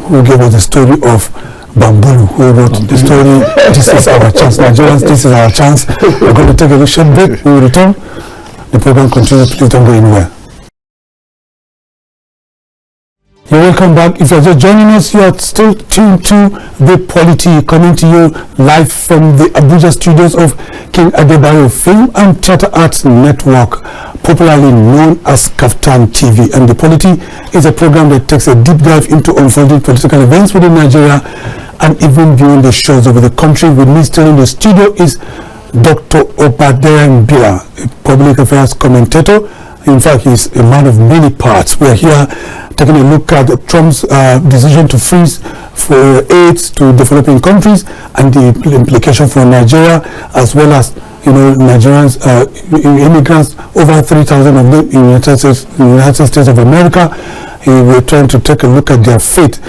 who gave us the story of Bambulu, who wrote the story. This is our chance, Nigerians. This is our chance. We're going to take a short break. When we return, the program continues. Please don't go anywhere. Welcome back. If you're just joining us, you are still tuned to the Polity, coming to you live from the Abuja studios of King Adebayo Film and Theatre Arts Network, popularly known as KAFTANTV. And the Polity is a program that takes a deep dive into unfolding political events within Nigeria and even beyond the shores of the country. With me still in the studio is Dr. Obadiah Mbila, a public affairs commentator. In fact, he's a man of many parts. We're here taking a look at Trump's decision to freeze for aid to developing countries and the implication for Nigeria, as well as Nigerians, immigrants, over 3,000 of them in the United States of America. We're trying to take a look at their fate.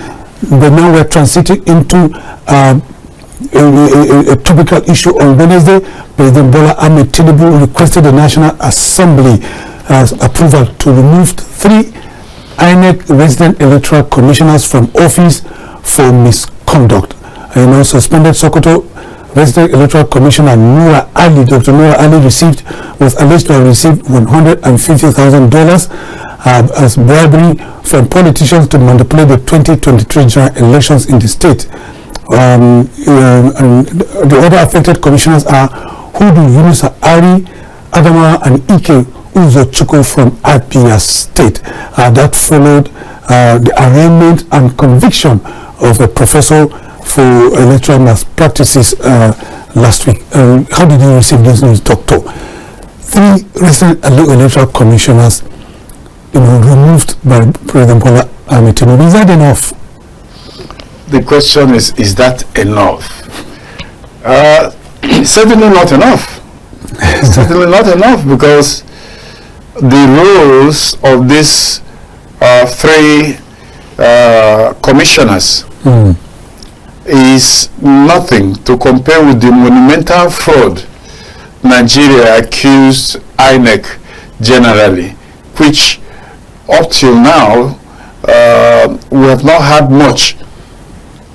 But now we're transiting into a topical issue. On Wednesday, President Bola Ahmed Tinubu requested the National Assembly approval to remove 3 INEC resident electoral commissioners from office for misconduct. Suspended Sokoto resident electoral commissioner Dr. Noura Ali was alleged to have received $150,000 as bribery from politicians to manipulate the 2023 general elections in the state. And the other affected commissioners are Hudu Yunusa Ari, Adama and Ike Uzochukwu from Abia State. That followed the arraignment and conviction of a professor for electoral malpractices last week. How did you receive this news, Doctor? 3 recent electoral commissioners, removed by President Bola Ahmed Tinubu. Is that enough? The question is that enough? Certainly not enough. Certainly not enough, because the roles of these 3 commissioners is nothing to compare with the monumental fraud Nigeria accused INEC generally, which up till now we have not had much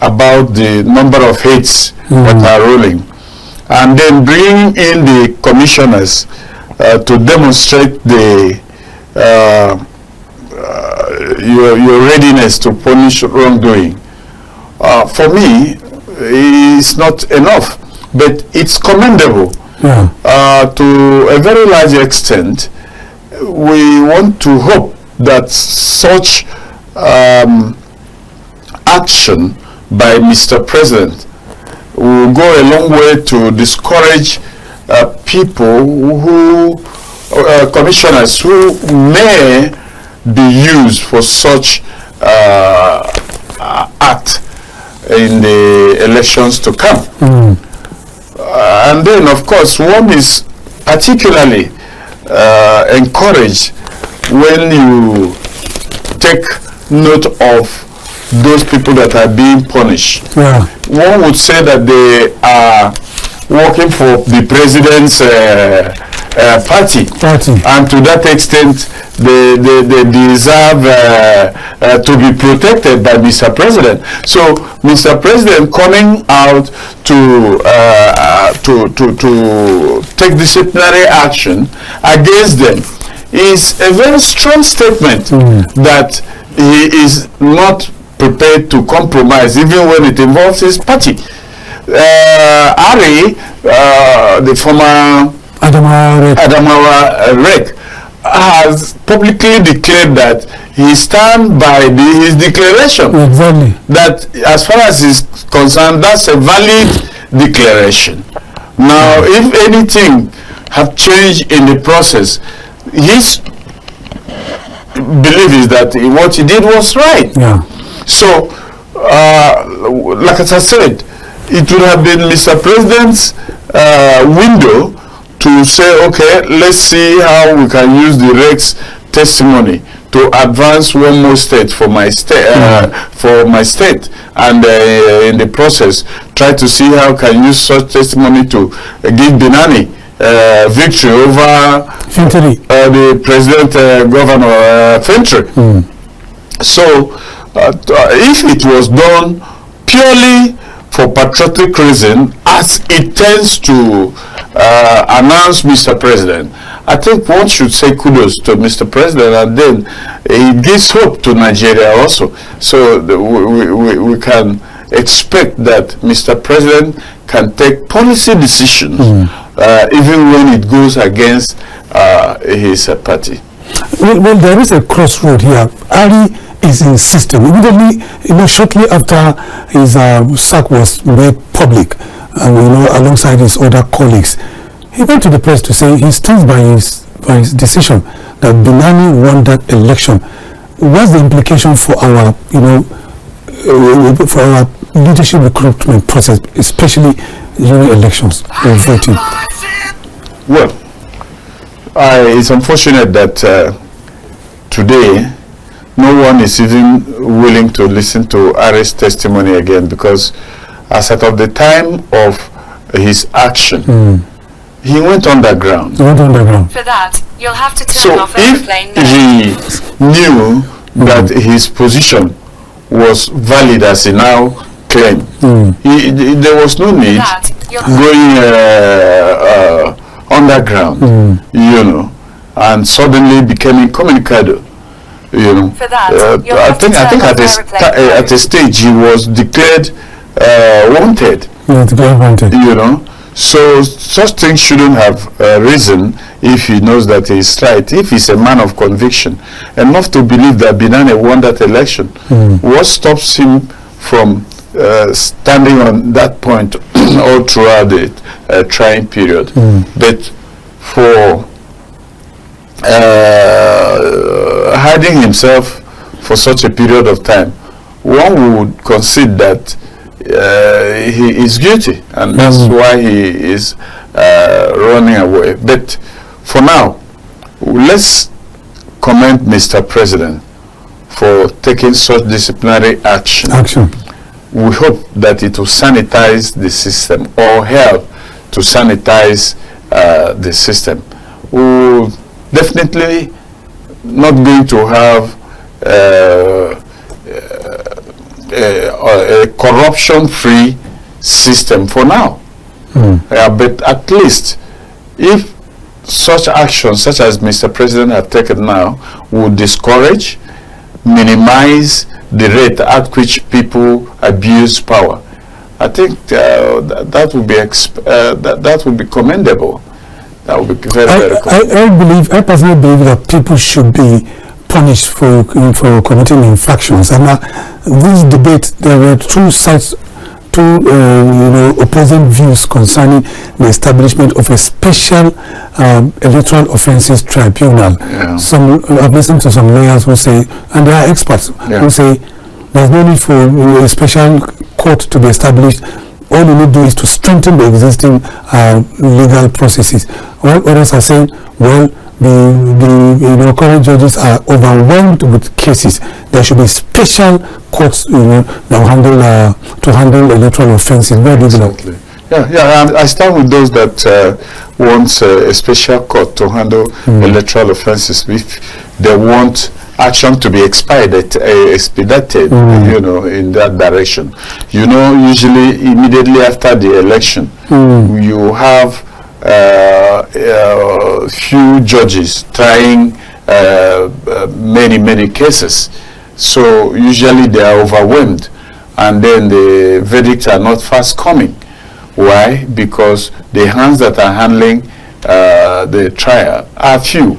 about the number of hits that are rolling, and then bring in the commissioners to demonstrate the your readiness to punish wrongdoing. For me, it's not enough, but it's commendable. To a very large extent. We want to hope that such action by Mr. President will go a long way to discourage people who, commissioners who may be used for such act in the elections to come. And then, of course, one is particularly encouraged when you take note of those people that are being punished. One would say that they are working for the president's party, and to that extent they deserve to be protected by Mr. President. So Mr. President coming out to take disciplinary action against them is a very strong statement that he is not prepared to compromise even when it involves his party. Ari, the former Adamawa Rek, has publicly declared that he stands by his declaration. Exactly. That as far as he's concerned, that's a valid declaration. Now, if anything have changed in the process, his belief is that what he did was right. So, like as I said, it would have been Mr. President's window to say, okay, let's see how we can use the Rex testimony to advance one more state for my state, and in the process, try to see how can use such testimony to give Binani victory over the president, governor Fentry. So, if it was done purely for patriotic reason, as it tends to announce Mr. President, I think one should say kudos to Mr. President, and then it gives hope to Nigeria also. So we can expect that Mr. President can take policy decisions even when it goes against his party. Well, there is a crossroad here. Ali is insisting. Immediately, shortly after his sack was made public, alongside his other colleagues, he went to the press to say he stands by his decision that Binani won that election. What's the implication for our, for our leadership recruitment process, especially during elections or voting? Well, it's unfortunate that today no one is even willing to listen to Ari's testimony again, because as at of the time of his action, he went underground. He went underground. For that, you'll have to turn So off if airplane mode. he knew that his position was valid as he now claimed, there was no need That, you'll going underground, you know, and suddenly became incommunicado. You know, For that, you'll I have to think turn off airplane at a stage he was declared wanted. Yeah, to get wanted. You know, so such things shouldn't have risen if he knows that he is right. If he's a man of conviction enough to believe that Binane won that election, what stops him from standing on that point all throughout the trying period? But for hiding himself for such a period of time, one would concede that he is guilty, and that's why he is running away. But for now, let's commend Mr. President for taking such disciplinary action. We hope that it will sanitize the system, or help to sanitize the system. We're definitely not going to have a corruption-free system for now. But at least, if such actions, such as Mr. President has taken now, will discourage, minimize the rate at which people abuse power, I think that would be that would be commendable. That would be very, very good. I personally believe that people should be punished for committing infractions. And this debate, there were two sides, two opposing views concerning the establishment of a special electoral offences tribunal. Some I've listened to some lawyers who say, and they are experts, who say there's no need for a special court to be established. All you need to do is to strengthen the existing legal processes. While others are saying, well, the current judges are overwhelmed with cases. There should be special courts, that handle to handle electoral offences. Very Exactly. I stand with those that want a special court to handle electoral offences. If they want action to be expedited, in that direction. Usually immediately after the election, you have few judges trying many cases. So usually they are overwhelmed, and then the verdicts are not fast coming. Why? Because the hands that are handling the trial are few.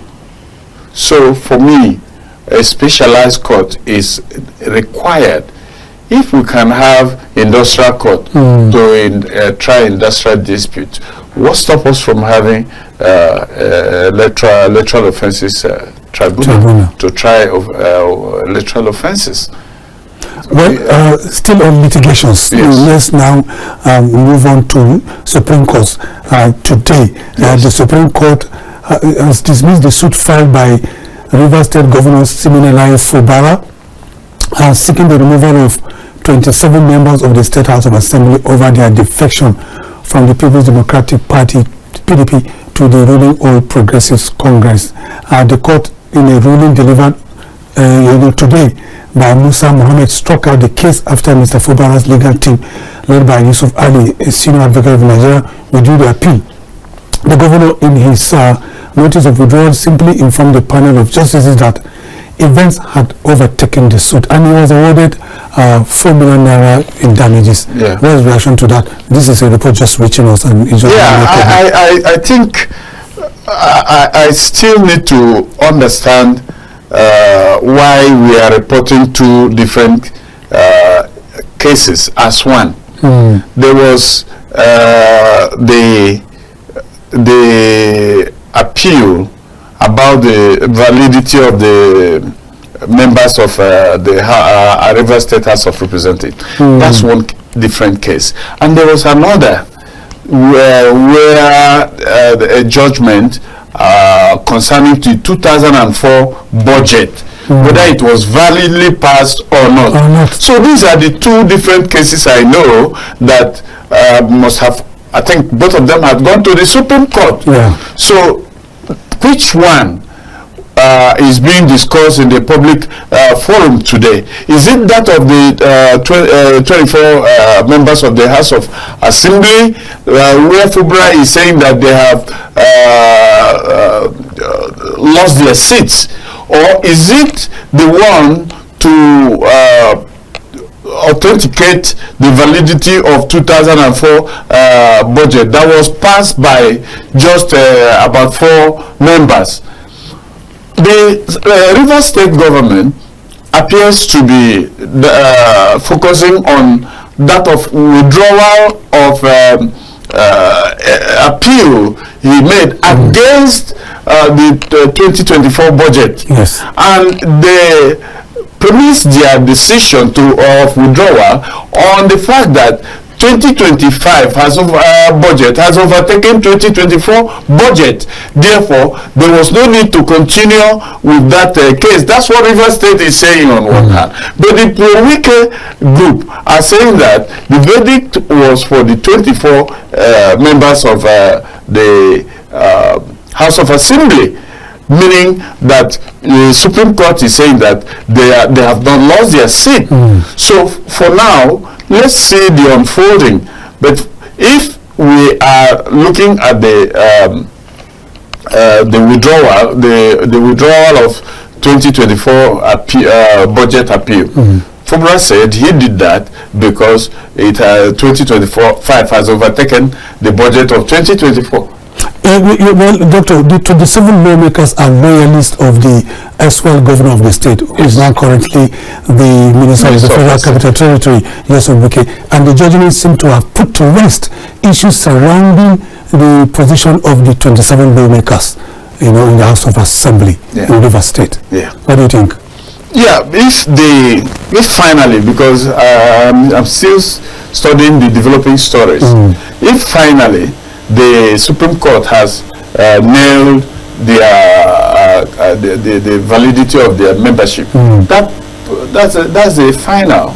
So for me, a specialized court is required. If we can have industrial court to try industrial disputes, what stops us from having electoral offences tribunal to try electoral offences? Well, still on litigations, let's now move on to Supreme Court. Today, the Supreme Court has dismissed the suit filed by Rivers State Governor Siminalayi Fubara, seeking the removal of 27 members of the State House of Assembly over their defection from the People's Democratic Party (PDP) to the ruling All Progressives Congress. The court, in a ruling delivered today by Musa Mohammed, struck out the case after Mr. Fubara's legal team, led by Yusuf Ali, a senior advocate of Nigeria, withdrew the appeal. The governor, in his notice of withdrawal, simply informed the panel of justices that events had overtaken the suit, and he was awarded 4 million naira in damages. What is the reaction to that? This is a report just reaching us, and it's just I think I still need to understand why we are reporting two different cases as one. There was the appeal about the validity of the members of the Rivers State House of Representatives. That's one different case. And there was another a judgment concerning the 2004 budget, whether it was validly passed or not. So these are the two different cases I know that must have, I think both of them have gone to the Supreme Court. Yeah. So which one is being discussed in the public forum today? Is it that of the 24 members of the House of Assembly, where Fubra is saying that they have lost their seats? Or is it the one to authenticate the validity of 2004 budget that was passed by just about 4 members? The Rivers State government appears to be focusing on that of withdrawal of appeal he made against the 2024 budget. Yes. And they premised their decision of withdrawal on the fact that 2025 budget has overtaken 2024 budget. Therefore, there was no need to continue with that case. That's what Rivers State is saying on one hand. But the pro-Wike group are saying that the verdict was for the 24 members of the House of Assembly, meaning that the Supreme Court is saying that they have not lost their seat. So for now, let's see the unfolding. But if we are looking at the withdrawal of 2024 budget appeal, Fubra said he did that because 2025 has overtaken the budget of 2024. Well, Doctor, the 27 lawmakers are loyalists of the erstwhile governor of the state, who is now currently the Minister of the Federal Capital Territory, Ojelade, and the judgment seem to have put to rest issues surrounding the position of the 27 lawmakers, in the House of Assembly in Rivers State. Yeah. What do you think? Yeah, if finally, because I'm still studying the developing stories, if finally the Supreme Court has nailed the validity of their membership, that's the final.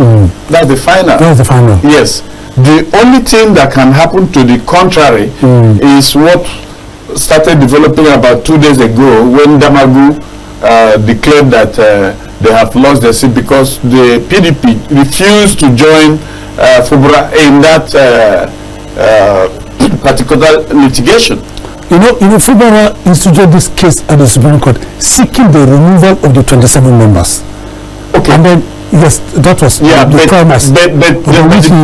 That's the final. That's the final. Yes. The only thing that can happen to the contrary is what started developing about 2 days ago when Damagu declared that they have lost their seat because the PDP refused to join Fubra in that particular litigation. Fubara instituted this case at the Supreme Court seeking the removal of the 27 members. Okay. And then, yes, that was the premise. But the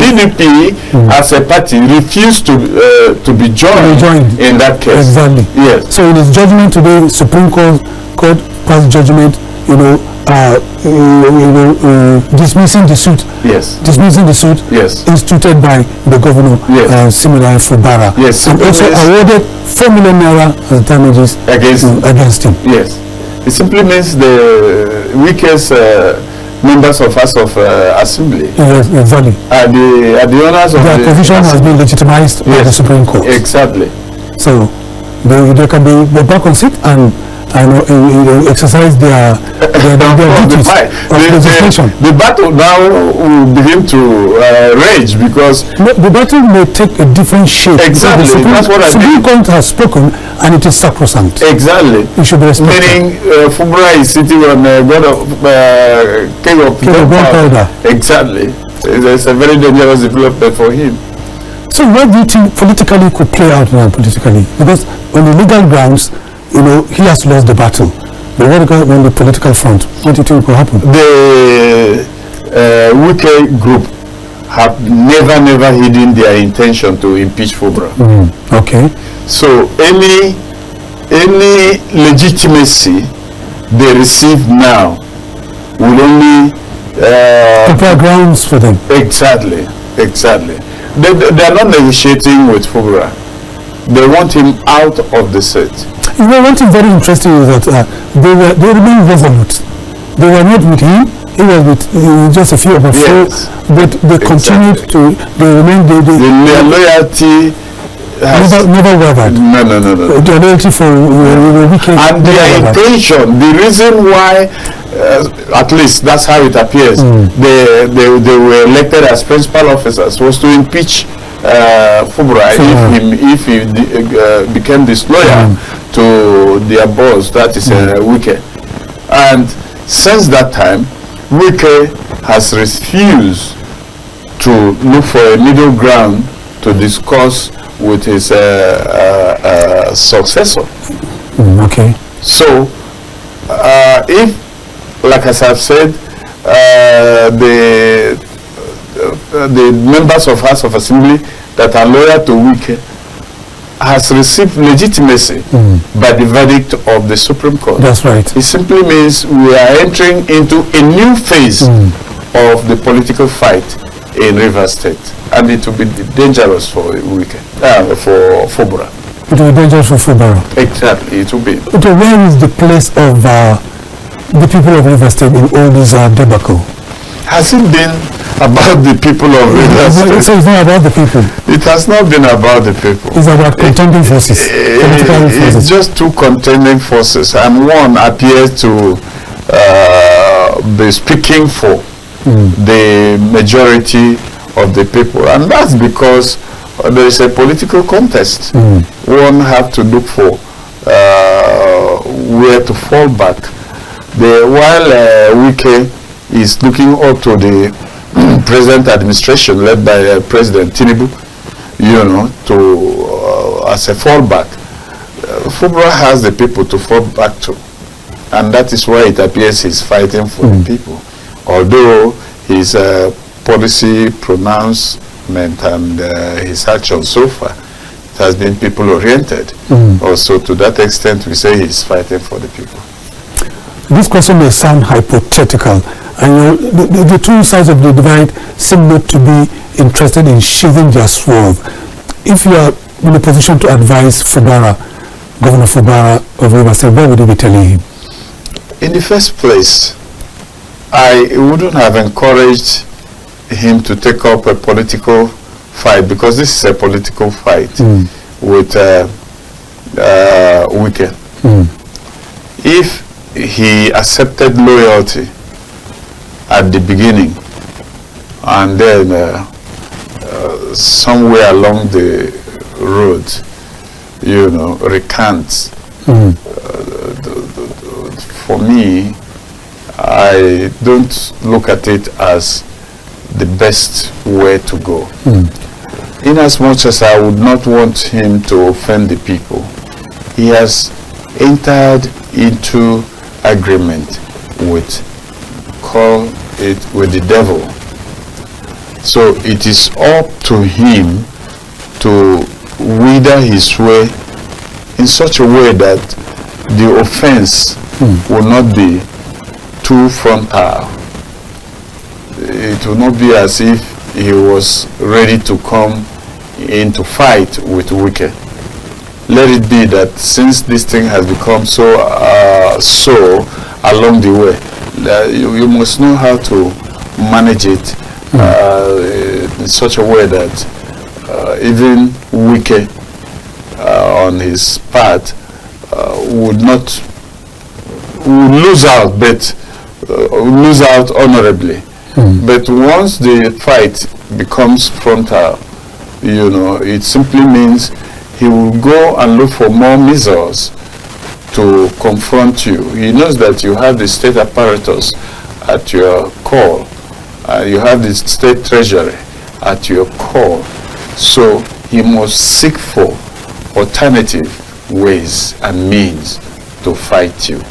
PDP as a party refused to be joined in that case. Exactly. Yes. So in his judgment today, Supreme Court passed judgment, dismissing the suit. Yes. Dismissing the suit. Yes. Instituted by the governor, similar Fubara. Yes. And also awarded 4 million naira as damages against him. Yes. It simply means the weakest members of House of Assembly. Yes, exactly. Are the owners of their position has been legitimized by the Supreme Court. Exactly. So they can be back on seat and exercise their duties of legislation. The battle now will begin to rage because the battle may take a different shape. Exactly. That's what I Supreme Court has spoken, and it is sacrosanct. Exactly. It should be respected. Meaning, Fubra is sitting on king of gunpowder. Exactly. It's a very dangerous development for him. So, what do you think politically could play out now politically? Because on the legal grounds, he has lost the battle. But what about on the political front? What do you think will happen? The Wike group have never hidden their intention to impeach Fubra. Okay. So any legitimacy they receive now will only prepare grounds for them. Exactly. They are not negotiating with Fubra. They want him out of the seat. One thing very interesting is that they remain resolute. They were not with him. He was with just a few of us, but they continued to. They remained. Their loyalty Never wavered. No. The loyalty for Wike. And their intention, the reason why, at least that's how it appears, they were elected as principal officers was to impeach Fubra if he became disloyal to their boss, that is Wike. And since that time, Wike has refused to look for a middle ground to discuss with his successor. Okay. So, if, like as I've said, the members of House of Assembly that are loyal to Wike has received legitimacy by the verdict of the Supreme Court. That's right. It simply means we are entering into a new phase of the political fight in Rivers State, and it will be dangerous for Wike, for Fubara. It will be dangerous for Fubara. Exactly, it will be. Okay, where is the place of the people of Rivers State in all this debacle? Has it been about the people of Rivers State? So it's not about the people. It has not been about the people. It's about contending forces. It's just two contending forces, and one appears to be speaking for the majority of the people, and that's because there is a political contest. One have to look for where to fall back. While Wike is looking up to the present administration led by President Tinubu, as a fallback, Fubara has the people to fall back to, and that is why it appears he's fighting for the people. Although his policy pronouncement and his action so far, it has been people-oriented. Also, to that extent, we say he's fighting for the people. This question may sound hypothetical, and the two sides of the divide seem not to be interested in sheathing their sword. If you are in a position to advise Fubara, Governor Fubara of Rivers State, what would you be telling him? In the first place, I wouldn't have encouraged him to take up a political fight, because this is a political fight with Wike. If he accepted loyalty at the beginning and then somewhere along the road, recants, for me, I don't look at it as the best way to go. In as much as I would not want him to offend the people, he has entered into agreement with the devil. So it is up to him to wither his way in such a way that the offense will not be too frontal. It will not be as if he was ready to come into fight with Wike. Let it be that since this thing has become so along the way, you must know how to manage it in such a way that even Wike on his part would lose out, but lose out honorably. But once the fight becomes frontal, it simply means he will go and look for more missiles to confront you. He knows that you have the state apparatus at your call. You have the state treasury at your call. So he must seek for alternative ways and means to fight you.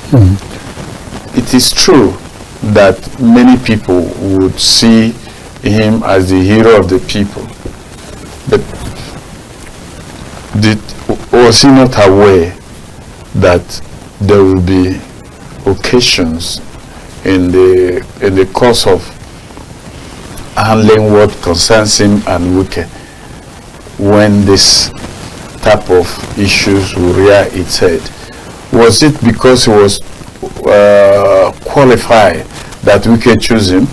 It is true that many people would see him as the hero of the people, but was he not aware that there will be occasions in the course of handling what concerns him and Wike when this type of issues will rear its head? Was it because he was qualified that Wike chose him?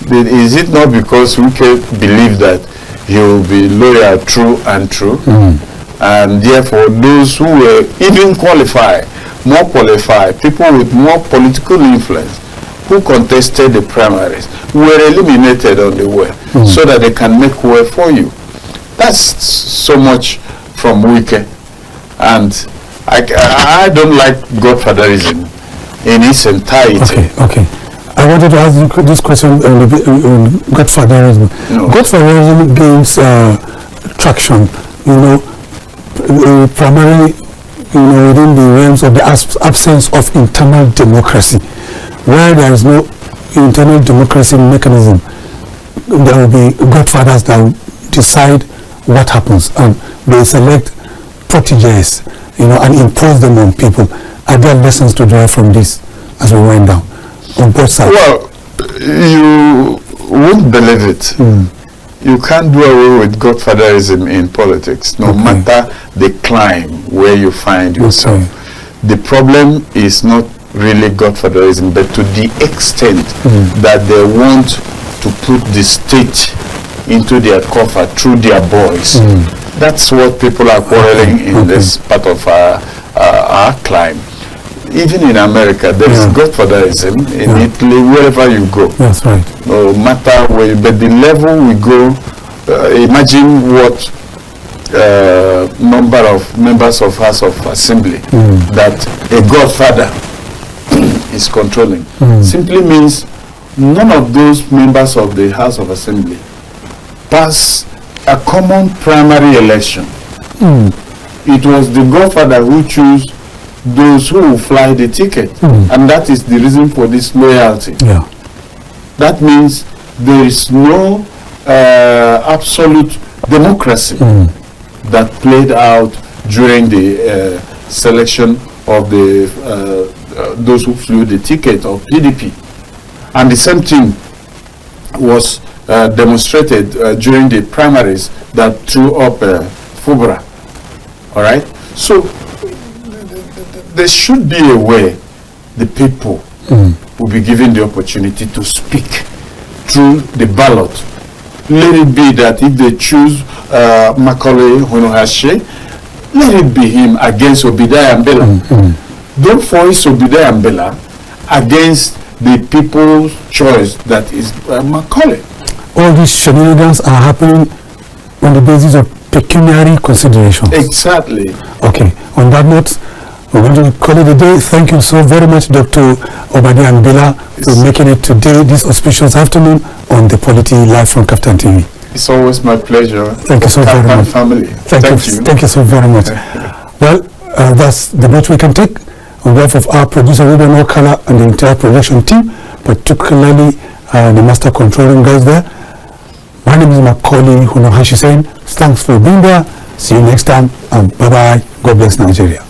Is it not because Wike believed that he will be loyal, true and true? And therefore, those who were even qualified, more qualified, people with more political influence, who contested the primaries, were eliminated on the way, so that they can make way for you. That's so much from Wike. And I don't like godfatherism in its entirety. Okay. I wanted to ask you this question on godfatherism. No. Godfatherism gains traction, primarily, within the realms of the absence of internal democracy. Where there is no internal democracy mechanism, there will be godfathers that will decide what happens, and they select proteges, and impose them on people. Are there lessons to derive from this as we went down on both sides? Well, you won't believe it. You can't do away with godfatherism in politics, no matter the climb where you find yourself. The problem is not really godfatherism, but to the extent that they want to put the state into their cover through their boys. That's what people are quarreling in this part of our climb. Even in America, there is godfatherism in Italy, wherever you go. That's right. No matter where, but the level we go, imagine what number of members of House of Assembly that a godfather is controlling. Simply means none of those members of the House of Assembly pass a common primary election. It was the godfather who chose those who will fly the ticket, and that is the reason for this loyalty. That means there is no absolute democracy that played out during the selection of the those who flew the ticket of PDP, and the same thing was demonstrated during the primaries that threw up Fubra. All right, so there should be a way the people will be given the opportunity to speak through the ballot. Let it be that if they choose Macauley, Hunohashi, let it be him against Obadiah and Mbila. Don't force Obadiah and Mbila against the people's choice that is Macauley. All these shenanigans are happening on the basis of pecuniary considerations. Exactly. Okay, on that note, we're going to call it a day. Thank you so very much, Dr. Obadiah and Mbila, for making it today, this auspicious afternoon, on the Polity live from KAFTAN TV. It's always my pleasure. Thank you so very much. Family. Thank you. Thank you so very much. Well, that's the much we can take on behalf of our producer, Ruben Okala, and the entire production team, particularly the master controlling guys there. My name is Macauley Hunohashi saying, thanks for being there. See you next time, and bye-bye. God bless Nigeria.